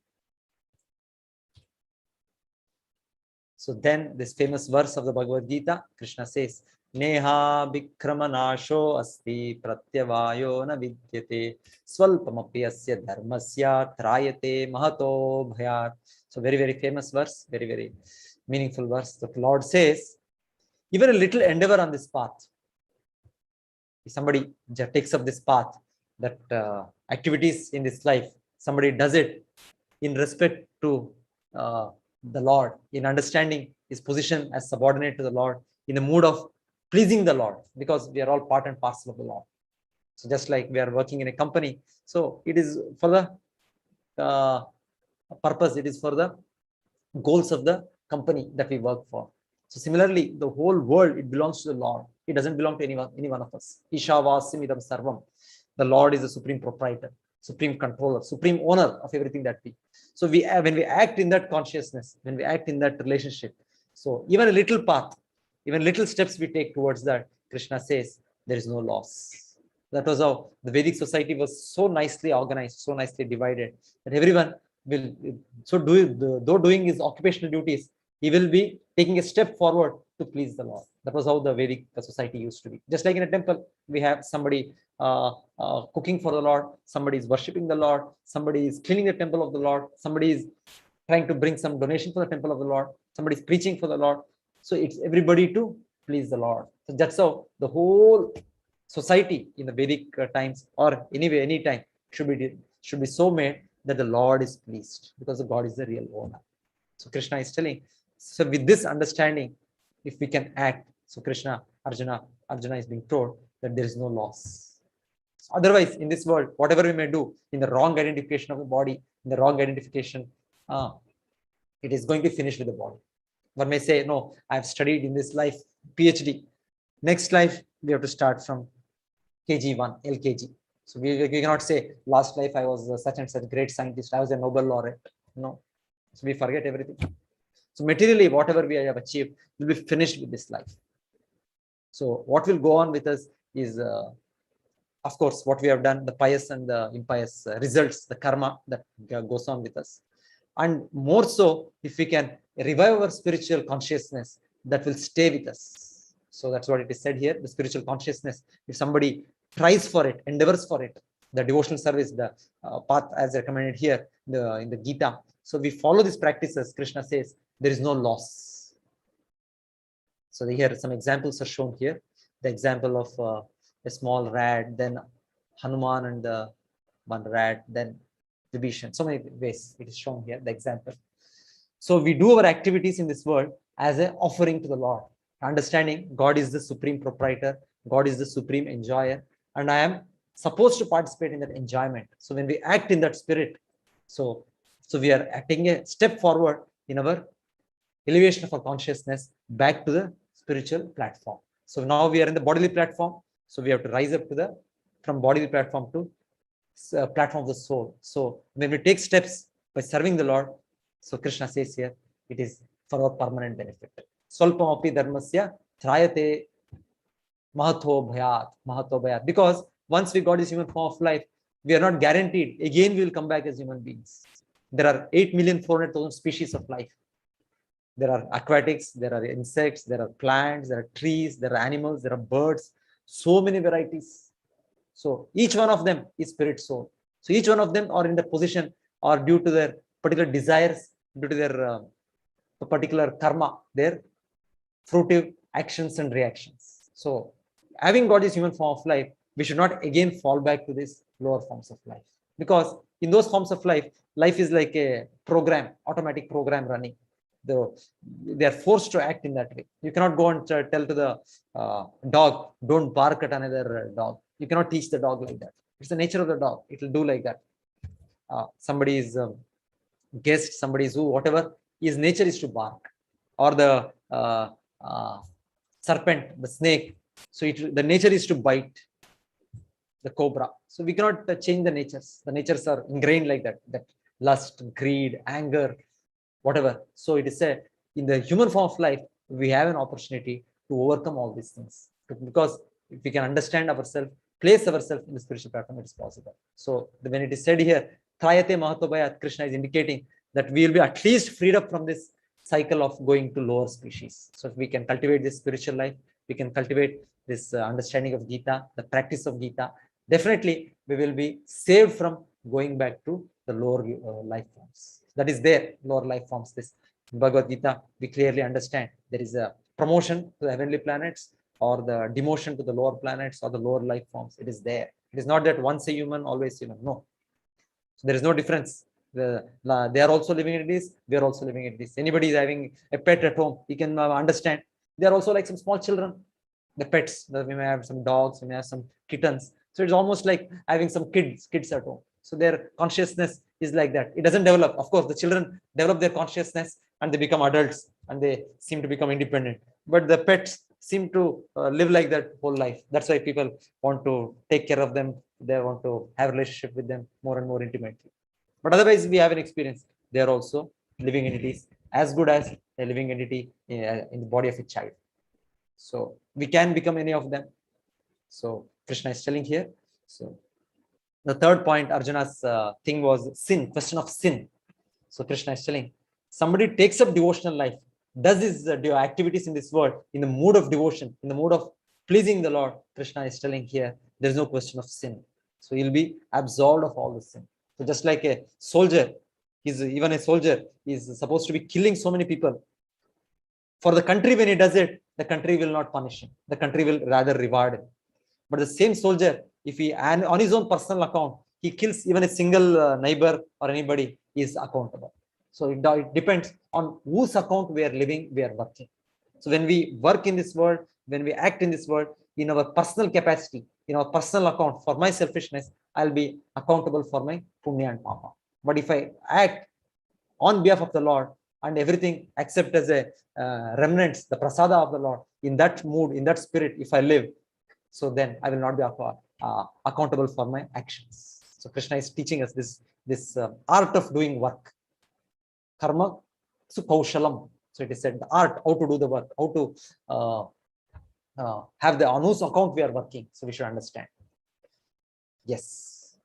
Speaker 5: So then this famous verse of the Bhagavad Gita, Krishna says, Neha Bhikramanasho asti pratyavayo na vidyate swalpamapi asya dharmasya trayate mahato bhayat. So very, very famous verse, very, very meaningful verse. The Lord says, even a little endeavor on this path, if somebody takes up this path, that activities in this life, somebody does it in respect to the Lord, in understanding his position as subordinate to the Lord, in the mood of pleasing the Lord, because we are all part and parcel of the Lord. So just like we are working in a company, so it is for the purpose, it is for the goals of the company that we work for. So similarly, the whole world, it belongs to the Lord. It doesn't belong to any one of us. Ishavasim idam sarvam. The Lord is the supreme proprietor, supreme controller, supreme owner of everything that we. So when we act in that consciousness, when we act in that relationship, so even a little path, even little steps we take towards that, Krishna says there is no loss. That was how the Vedic society was so nicely organized, so nicely divided, that everyone will, though doing his occupational duties, he will be taking a step forward to please the Lord. That was how the Vedic society used to be. Just like in a temple, we have somebody cooking for the Lord, somebody is worshipping the Lord, somebody is cleaning the temple of the Lord, somebody is trying to bring some donation for the temple of the Lord, somebody is preaching for the Lord. So it's everybody to please the Lord. So that's how the whole society in the Vedic times, or anyway, anytime, should be so made that the Lord is pleased, because the God is the real owner. So Krishna is telling, so with this understanding, if we can act, so Arjuna is being told that there is no loss. So otherwise, in this world, whatever we may do in the wrong identification of the body, in the wrong identification, it is going to finish with the body. One may say, no, I have studied in this life, PhD. Next life, we have to start from KG1, LKG. So we cannot say, last life I was such and such great scientist, I was a Nobel laureate. No. So we forget everything. So materially, whatever we have achieved will be finished with this life. So what will go on with us is, of course, what we have done, the pious and the impious results, the karma that goes on with us. And more so, if we can revive our spiritual consciousness, that will stay with us. So that's what it is said here, the spiritual consciousness. If somebody tries for it, endeavors for it, the devotional service, the path as recommended here in the Gita. So we follow these practices, Krishna says, there is no loss. So here some examples are shown here. The example of a small rat, then Hanuman and one rat, then Vibhishan. So many ways it is shown here, the example. So we do our activities in this world as an offering to the Lord, understanding God is the supreme proprietor, God is the supreme enjoyer, and I am supposed to participate in that enjoyment. So when we act in that spirit, so we are acting a step forward in our elevation of our consciousness back to the spiritual platform. So now we are in the bodily platform. So we have to rise up to from bodily platform to platform of the soul. So when we take steps by serving the Lord, so Krishna says here, it is for our permanent benefit. Swalpamapi dharmasya thrayate mahato bhayat. Because once we got this human form of life, we are not guaranteed again we will come back as human beings. There are 8,400,000 species of life. There are aquatics, there are insects, there are plants, there are trees, there are animals, there are birds, so many varieties. So each one of them is spirit soul. So each one of them are in the position or due to their particular desires, due to their particular karma, their fruitive actions and reactions. So having got this human form of life, we should not again fall back to these lower forms of life. Because in those forms of life, life is like a program, automatic program running. They are forced to act in that way. You cannot go and tell to the dog, don't bark at another dog. You cannot teach the dog like that. It's the nature of the dog. It will do like that. Somebody is guest, somebody is who, whatever, his nature is to bark. Or the serpent, the snake. So the nature is to bite. The cobra. So we cannot change the natures. The natures are ingrained like that. That lust, greed, anger, whatever. So it is said in the human form of life, we have an opportunity to overcome all these things. Because if we can understand ourselves, place ourselves in the spiritual platform, it is possible. So when it is said here, Trayate Mahato Bhayat, Krishna is indicating that we will be at least freed up from this cycle of going to lower species. So if we can cultivate this spiritual life, we can cultivate this understanding of Gita, the practice of Gita, definitely we will be saved from going back to the lower life forms. That is there, lower life forms. This in Bhagavad Gita, we clearly understand there is a promotion to the heavenly planets or the demotion to the lower planets or the lower life forms. It is there. It is not that once a human, always human. No. So there is no difference. They are also living in this. We are also living in this. Anybody is having a pet at home, he can understand. They are also like some small children. The pets, we may have some dogs, we may have some kittens. So it's almost like having some kids at home. So their consciousness is like that. It doesn't develop. Of course, the children develop their consciousness and they become adults and they seem to become independent. But the pets seem to live like that whole life. That's why people want to take care of them. They want to have a relationship with them more and more intimately. But otherwise, we have an experience. They are also living entities as good as a living entity in the body of a child. So we can become any of them. So Krishna is telling here. So the third point, Arjuna's thing was sin, question of sin. So Krishna is telling, somebody takes up devotional life, does his activities in this world in the mood of devotion, in the mood of pleasing the Lord. Krishna is telling here, there is no question of sin. So he'll be absolved of all the sin. So just like a soldier, even a soldier is supposed to be killing so many people. For the country, when he does it, the country will not punish him. The country will rather reward him. But the same soldier, if he, and on his own personal account, he kills even a single neighbor or anybody, he is accountable. So it depends on whose account we are living, we are working. So when we work in this world, when we act in this world, in our personal capacity, in our personal account, for my selfishness, I'll be accountable for my punya and papa. But if I act on behalf of the Lord and everything except as a remnants, the prasada of the Lord, in that mood, in that spirit, if I live, so then I will not be accountable for my actions. So Krishna is teaching us this art of doing work. Karma su kaushalam. So it is said the art, how to do the work, how to have the on whose account we are working. So we should understand. Yes.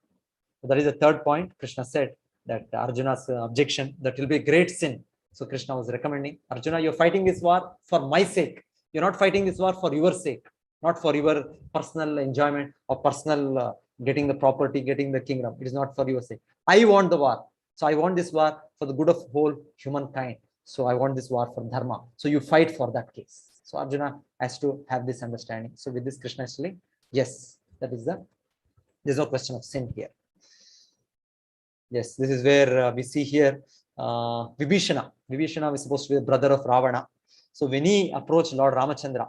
Speaker 5: So that is the third point. Krishna said that Arjuna's objection, that will be a great sin. So Krishna was recommending, Arjuna, you're fighting this war for my sake. You're not fighting this war for your sake, not for your personal enjoyment or personal getting the property, getting the kingdom. It is not for your sake. I want the war. So I want this war for the good of whole humankind. So I want this war for dharma. So you fight for that case. So Arjuna has to have this understanding. So with this, Krishna is telling, yes, that is there's no question of sin here. Yes, this is where we see here Vibhishana. Vibhishana was supposed to be the brother of Ravana. So when he approached Lord Ramachandra,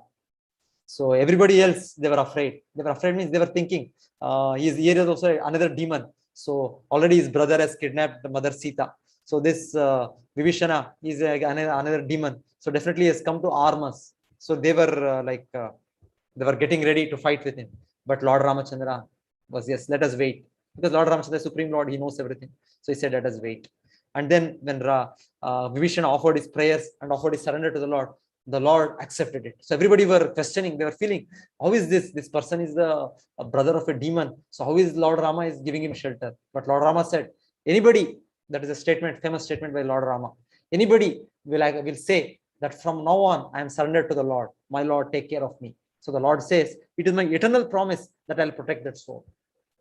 Speaker 5: so everybody else, they were afraid. They were afraid means they were thinking, here is also another demon. So already his brother has kidnapped the mother Sita. So this Vibhishana is another demon. So definitely has come to arm us. So they were they were getting ready to fight with him. But Lord Ramachandra was, yes, let us wait. Because Lord Ramachandra, Supreme Lord, he knows everything. So he said, let us wait. And then when Vibhishana offered his prayers and offered his surrender to the Lord accepted it. So everybody were questioning, they were feeling, how is this? This person is a brother of a demon. So how is Lord Rama is giving him shelter? But Lord Rama said, anybody, that is a statement, famous statement by Lord Rama, anybody will say that from now on, I am surrendered to the Lord. My Lord, take care of me. So the Lord says, it is my eternal promise that I'll protect that soul.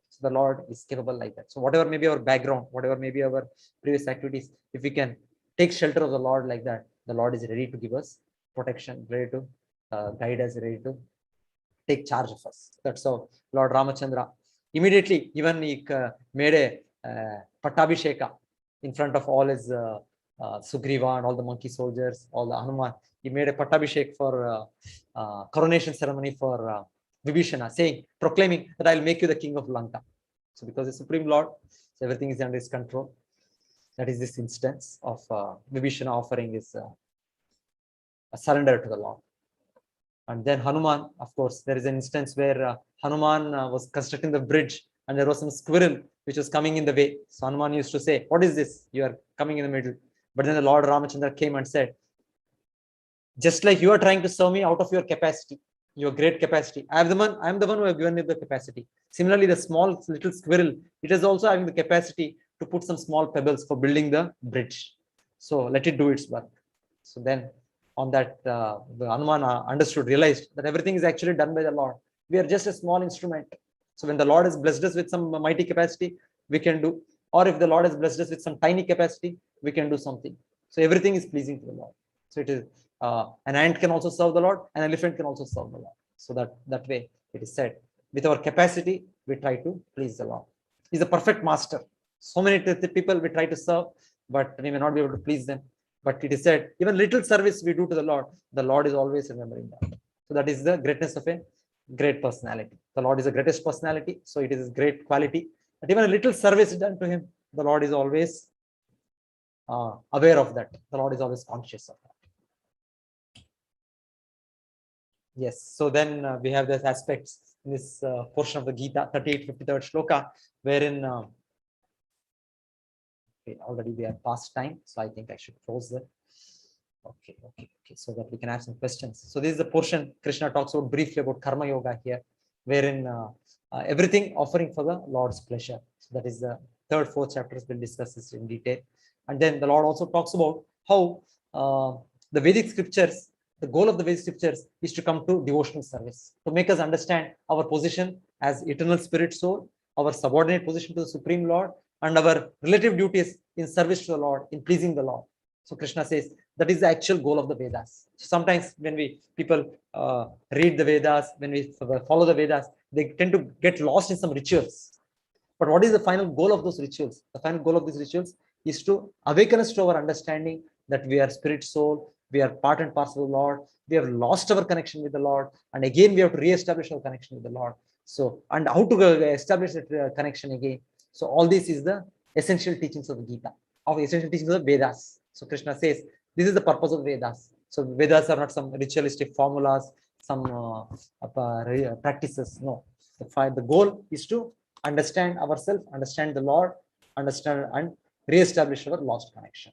Speaker 5: So the Lord is capable like that. So whatever may be our background, whatever may be our previous activities, if we can take shelter of the Lord like that, the Lord is ready to give us protection, ready to guide us, ready to take charge of us. That's how Lord Ramachandra immediately even he made a Pattabhisheka in front of all his Sugriva and all the monkey soldiers, all the Hanuman. He made a Pattabhishek for coronation ceremony for Vibhishana, saying, proclaiming that I'll make you the king of Lanka. So because the Supreme Lord, so everything is under his control. That is this instance of Vibhishana offering his a surrender to the Lord. And then Hanuman, of course, there is an instance where Hanuman was constructing the bridge and there was some squirrel which was coming in the way. So Hanuman used to say, what is this? You are coming in the middle. But then the Lord Ramachandra came and said, just like you are trying to serve me out of your capacity, your great capacity, I am the one who have given you the capacity. Similarly, the small little squirrel, it is also having the capacity to put some small pebbles for building the bridge. So let it do its work. So then on that, the Hanuman realized that everything is actually done by the Lord. We are just a small instrument. So when the Lord has blessed us with some mighty capacity, we can do. Or if the Lord has blessed us with some tiny capacity, we can do something. So everything is pleasing to the Lord. So it is an ant can also serve the Lord, an elephant can also serve the Lord. So that way it is said, with our capacity, we try to please the Lord. He's a perfect master. So many people we try to serve, but we may not be able to please them. But it is said, even little service we do to the Lord is always remembering that. So that is the greatness of a great personality. The Lord is the greatest personality. So it is a great quality. But even a little service done to him, the Lord is always aware of that. The Lord is always conscious of that. Yes. So then we have these aspects in this portion of the Gita, 38, 53rd shloka, wherein already we are past time, so I think I should close that. Okay, so that we can have some questions. So this is the portion Krishna talks about briefly about Karma Yoga here, wherein everything offering for the Lord's pleasure. So that is the third, fourth chapters. We'll discuss this in detail. And then the Lord also talks about how the Vedic scriptures, the goal of the Vedic scriptures is to come to devotional service, to make us understand our position as eternal spirit soul, our subordinate position to the Supreme Lord, and our relative duties in service to the Lord, in pleasing the Lord. So Krishna says that is the actual goal of the Vedas. So sometimes when people read the Vedas, when we follow the Vedas, they tend to get lost in some rituals. But what is the final goal of those rituals? The final goal of these rituals is to awaken us to our understanding that we are spirit soul, we are part and parcel of the Lord, we have lost our connection with the Lord, and again we have to re-establish our connection with the Lord. So, and how to establish that connection again? So all this is the essential teachings of the Gita, of essential teachings of Vedas. So Krishna says, this is the purpose of Vedas. So Vedas are not some ritualistic formulas, some practices. No, the goal is to understand ourselves, understand the Lord, understand and re-establish our lost connection.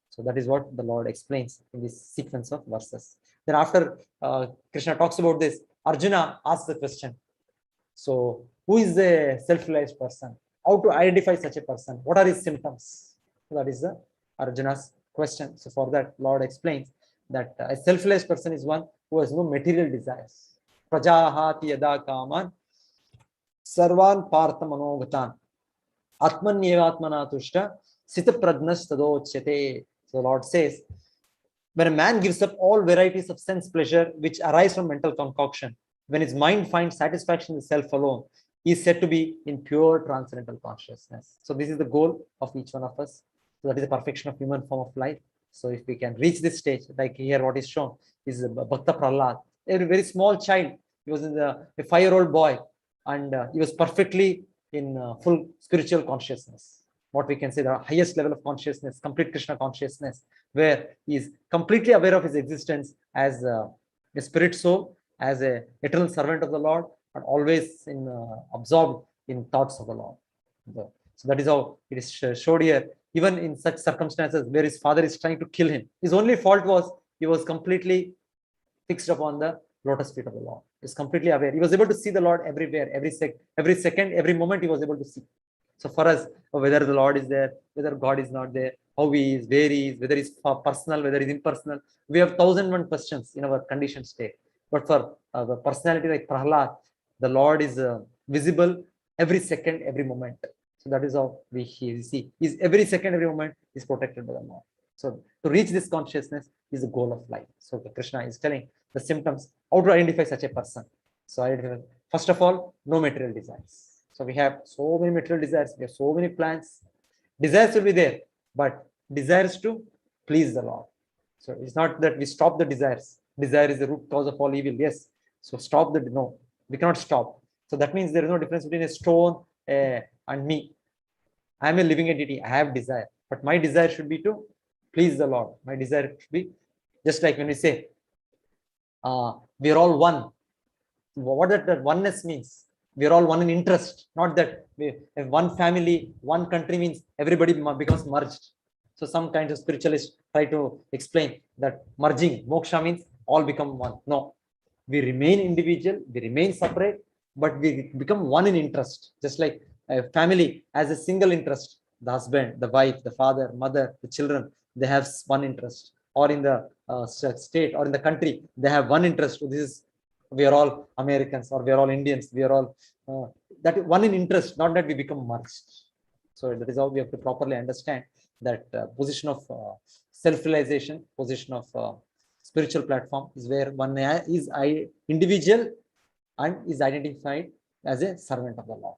Speaker 5: So that is what the Lord explains in this sequence of verses. Then after Krishna talks about this, Arjuna asks the question. So who is a self-realized person? How to identify such a person? What are his symptoms? So that is the Arjuna's question. So for that, Lord explains that a self-realized person is one who has no material desires. Prajahati yada kaman sarvan partha manogatan atmanyevatmana tushta sita prajnas tadochyate. So the Lord says, when a man gives up all varieties of sense pleasure which arise from mental concoction, when his mind finds satisfaction in self alone, he is said to be in pure transcendental consciousness. So this is the goal of each one of us. So that is the perfection of human form of life. So if we can reach this stage, like here what is shown is Bhakta Prahlad, a very small child. He was a 5-year-old boy, and he was perfectly in full spiritual consciousness. What we can say, the highest level of consciousness, complete Krishna consciousness, where he is completely aware of his existence as a spirit soul, as a eternal servant of the Lord, and always in absorbed in thoughts of the Lord. So that is how it is showed here. Even in such circumstances where his father is trying to kill him, his only fault was he was completely fixed upon the lotus feet of the Lord. He is completely aware. He was able to see the Lord everywhere, every second, every moment he was able to see. So for us, whether the Lord is there, whether God is not there, how he is, where he is, whether he's personal, whether he's impersonal, we have 1,001 questions in our conditioned state. But for the personality like Prahlad, the Lord is visible every second, every moment. So that is how we see. Is every second, every moment is protected by the Lord. So to reach this consciousness is the goal of life. So Krishna is telling the symptoms, how to identify such a person. So first of all, no material desires. So we have so many material desires, we have so many plans. Desires will be there, but desires to please the Lord. So it's not that we stop the desires. Desire is the root cause of all evil. Yes. So stop the, no, we cannot stop. So that means there is no difference between a stone and me. I am a living entity. I have desire, but my desire should be to please the Lord. My desire should be just like when we say, we are all one. What that oneness means? We are all one in interest, not that if one family, one country means everybody becomes merged. So some kinds of spiritualists try to explain that merging, moksha means all become one. No, we remain individual, we remain separate, but we become one in interest. Just like a family has a single interest, the husband, the wife, the father, mother, the children, they have one interest. Or in the state or in the country, they have one interest. So this is, we are all Americans or we are all Indians. We are all that one in interest, not that we become merged. So that is how we have to properly understand that position of self-realization, position of spiritual platform is where one is individual and is identified as a servant of the Lord.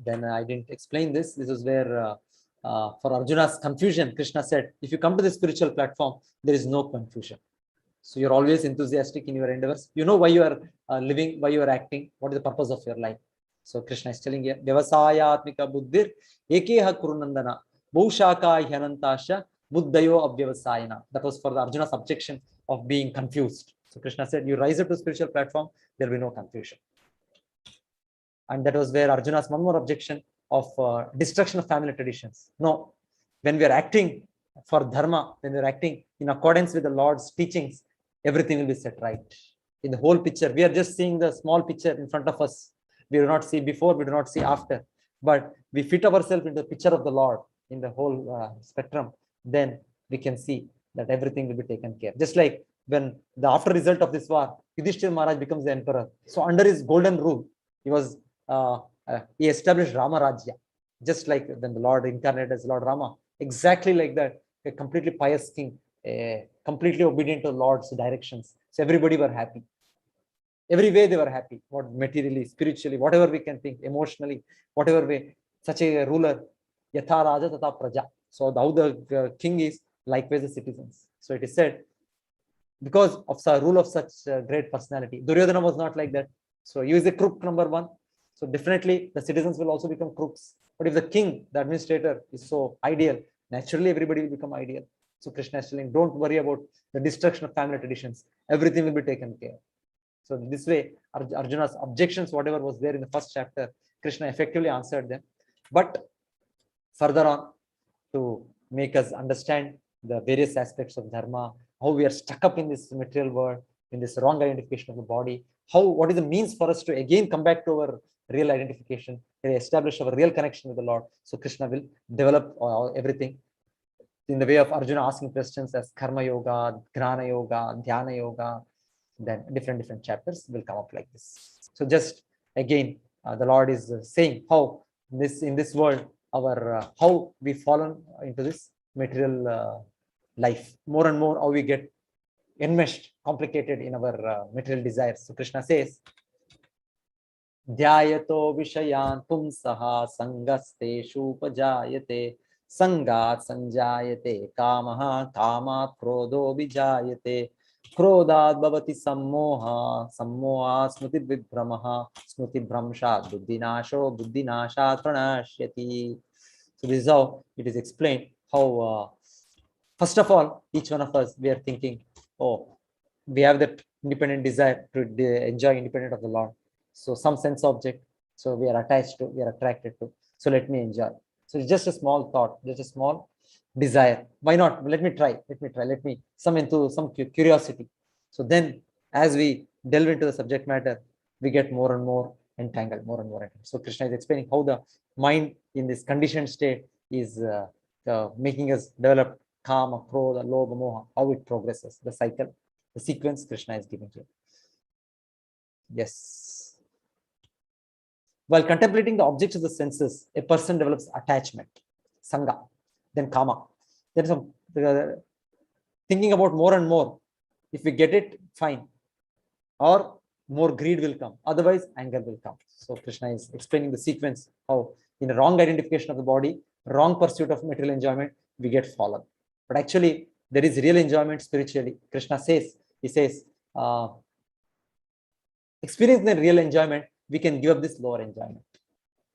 Speaker 5: Then I didn't explain this. This is where for Arjuna's confusion, Krishna said, if you come to the spiritual platform, there is no confusion. So you're always enthusiastic in your endeavors. You know why you are living, why you are acting, what is the purpose of your life. So Krishna is telling here, Devasayatmika buddhir ekeha kurunandana bhushaka hyanantasha buddhayo abhyavasayana. That was for the Arjuna's objection of being confused. So Krishna said, you rise up to spiritual platform, there will be no confusion. And that was where Arjuna's one more objection of destruction of family traditions. No, when we are acting for dharma, when we are acting in accordance with the Lord's teachings, everything will be set right. In the whole picture, we are just seeing the small picture in front of us. We do not see before, we do not see after. But we fit ourselves into the picture of the Lord in the whole spectrum, then we can see that everything will be taken care. Just like when the after result of this war, Yudhishthira Maharaj becomes the emperor. So under his golden rule, he established Rama Rajya, just like when the Lord incarnated as Lord Rama, exactly like that, a completely pious king, completely obedient to the Lord's directions. So everybody were happy. Every way they were happy, what materially, spiritually, whatever we can think, emotionally, whatever way, such a ruler, Yatha Raja Tata Praja. So how the king is, likewise the citizens. So it is said, because of the rule of such great personality, Duryodhana was not like that. So he is a crook number one. So definitely the citizens will also become crooks. But if the king, the administrator, is so ideal, naturally everybody will become ideal. So Krishna is telling, don't worry about the destruction of family traditions. Everything will be taken care. So this way, Arjuna's objections, whatever was there in the first chapter, Krishna effectively answered them. But further on, to make us understand the various aspects of dharma, how we are stuck up in this material world, in this wrong identification of the body, what is the means for us to again come back to our real identification, establish our real connection with the Lord. So Krishna will develop everything in the way of Arjuna asking questions as Karma Yoga, Gnana Yoga, Dhyana Yoga. Then different chapters will come up like this. So just again, the Lord is saying how in this world, our how we fallen into this material life. More and more, how we get enmeshed, complicated in our material desires. So Krishna says, Dhyayato Vishayan Pumsaha Sangasteshu Pajayate Sangat Sanjayate Kamaha Kamat Krodho Vijayate Krodad Bhavati Sammoha Sammoha Smriti Vibhramaha Smriti Bhramshat Buddhinasho Buddhinashat Pranashyati. So this is how it is explained how first of all, each one of us, we are thinking, oh, we have that independent desire to enjoy independent of the Lord. So some sense object, so we are attached to, we are attracted to. So let me enjoy. So it's just a small thought, just a small desire. Why not? Let me try. Let me into some curiosity. So then, as we delve into the subject matter, we get more and more entangled, more and more entangled. So Krishna is explaining how the mind in this conditioned state is making us develop Kama, Krodha, Lobha, Moha, how it progresses, the cycle, the sequence Krishna is giving here. Yes. While contemplating the objects of the senses, a person develops attachment, Sangha, then Kama. There is some thinking about more and more. If we get it, fine. Or more greed will come. Otherwise, anger will come. So Krishna is explaining the sequence, how in a wrong identification of the body, wrong pursuit of material enjoyment, we get fallen. But actually, there is real enjoyment spiritually. Krishna says, he says, experience the real enjoyment, we can give up this lower enjoyment.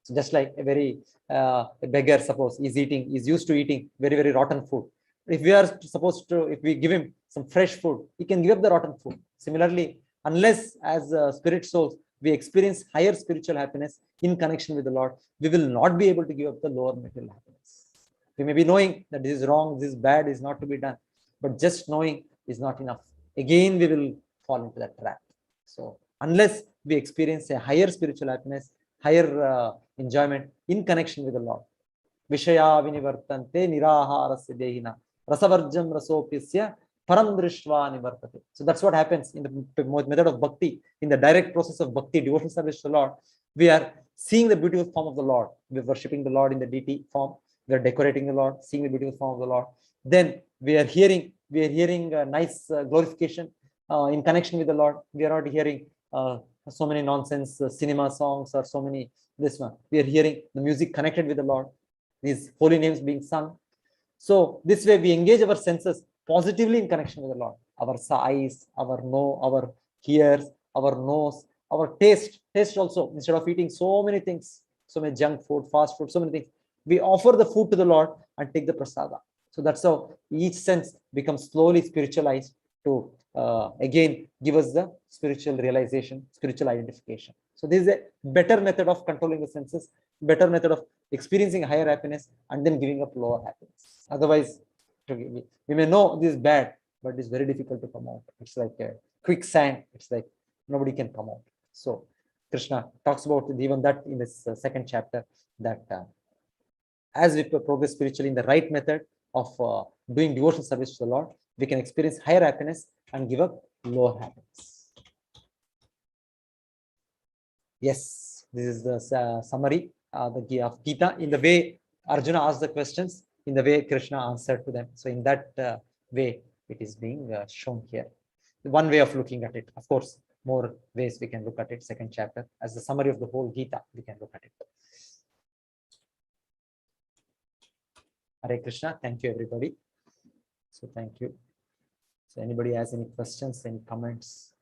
Speaker 5: So just like a beggar, suppose, is used to eating very rotten food. If we are supposed to, if we give him some fresh food, he can give up the rotten food. Similarly, unless as spirit souls, we experience higher spiritual happiness in connection with the Lord, we will not be able to give up the lower material happiness. We may be knowing that this is wrong, this is bad, is not to be done, but just knowing is not enough. Again, we will fall into that trap. So unless we experience a higher spiritual happiness, higher enjoyment in connection with the Lord, Vishaya vinivartante niraharasya dehina rasavarjam rasopisya param drishva nivartate. So that's what happens in the method of bhakti, in the direct process of bhakti, devotional service to the Lord. We are seeing the beautiful form of the Lord. We are worshipping the Lord in the deity form. We are decorating the Lord, seeing the beautiful form of the Lord. Then we are hearing nice glorification in connection with the Lord. We are not hearing so many nonsense cinema songs or so many this one. We are hearing the music connected with the Lord, these holy names being sung. So this way we engage our senses positively in connection with the Lord. Our eyes, our ears, our nose, our taste also. Instead of eating so many things, so many junk food, fast food, so many things, we offer the food to the Lord and take the prasada. So that's how each sense becomes slowly spiritualized to again give us the spiritual realization, spiritual identification. So this is a better method of controlling the senses, better method of experiencing higher happiness and then giving up lower happiness. Otherwise, we may know this is bad, but it's very difficult to come out. It's like a quicksand. It's like nobody can come out. So Krishna talks about even that in this second chapter, that as we progress spiritually in the right method of doing devotional service to the Lord, we can experience higher happiness and give up lower happiness. Yes, this is the summary of Gita in the way Arjuna asked the questions, in the way Krishna answered to them. So in that way, it is being shown here. One way of looking at it. Of course, more ways we can look at it. Second chapter, as the summary of the whole Gita, we can look at it. Hare Krishna. Thank you, everybody. So thank you. So anybody has any questions, any comments?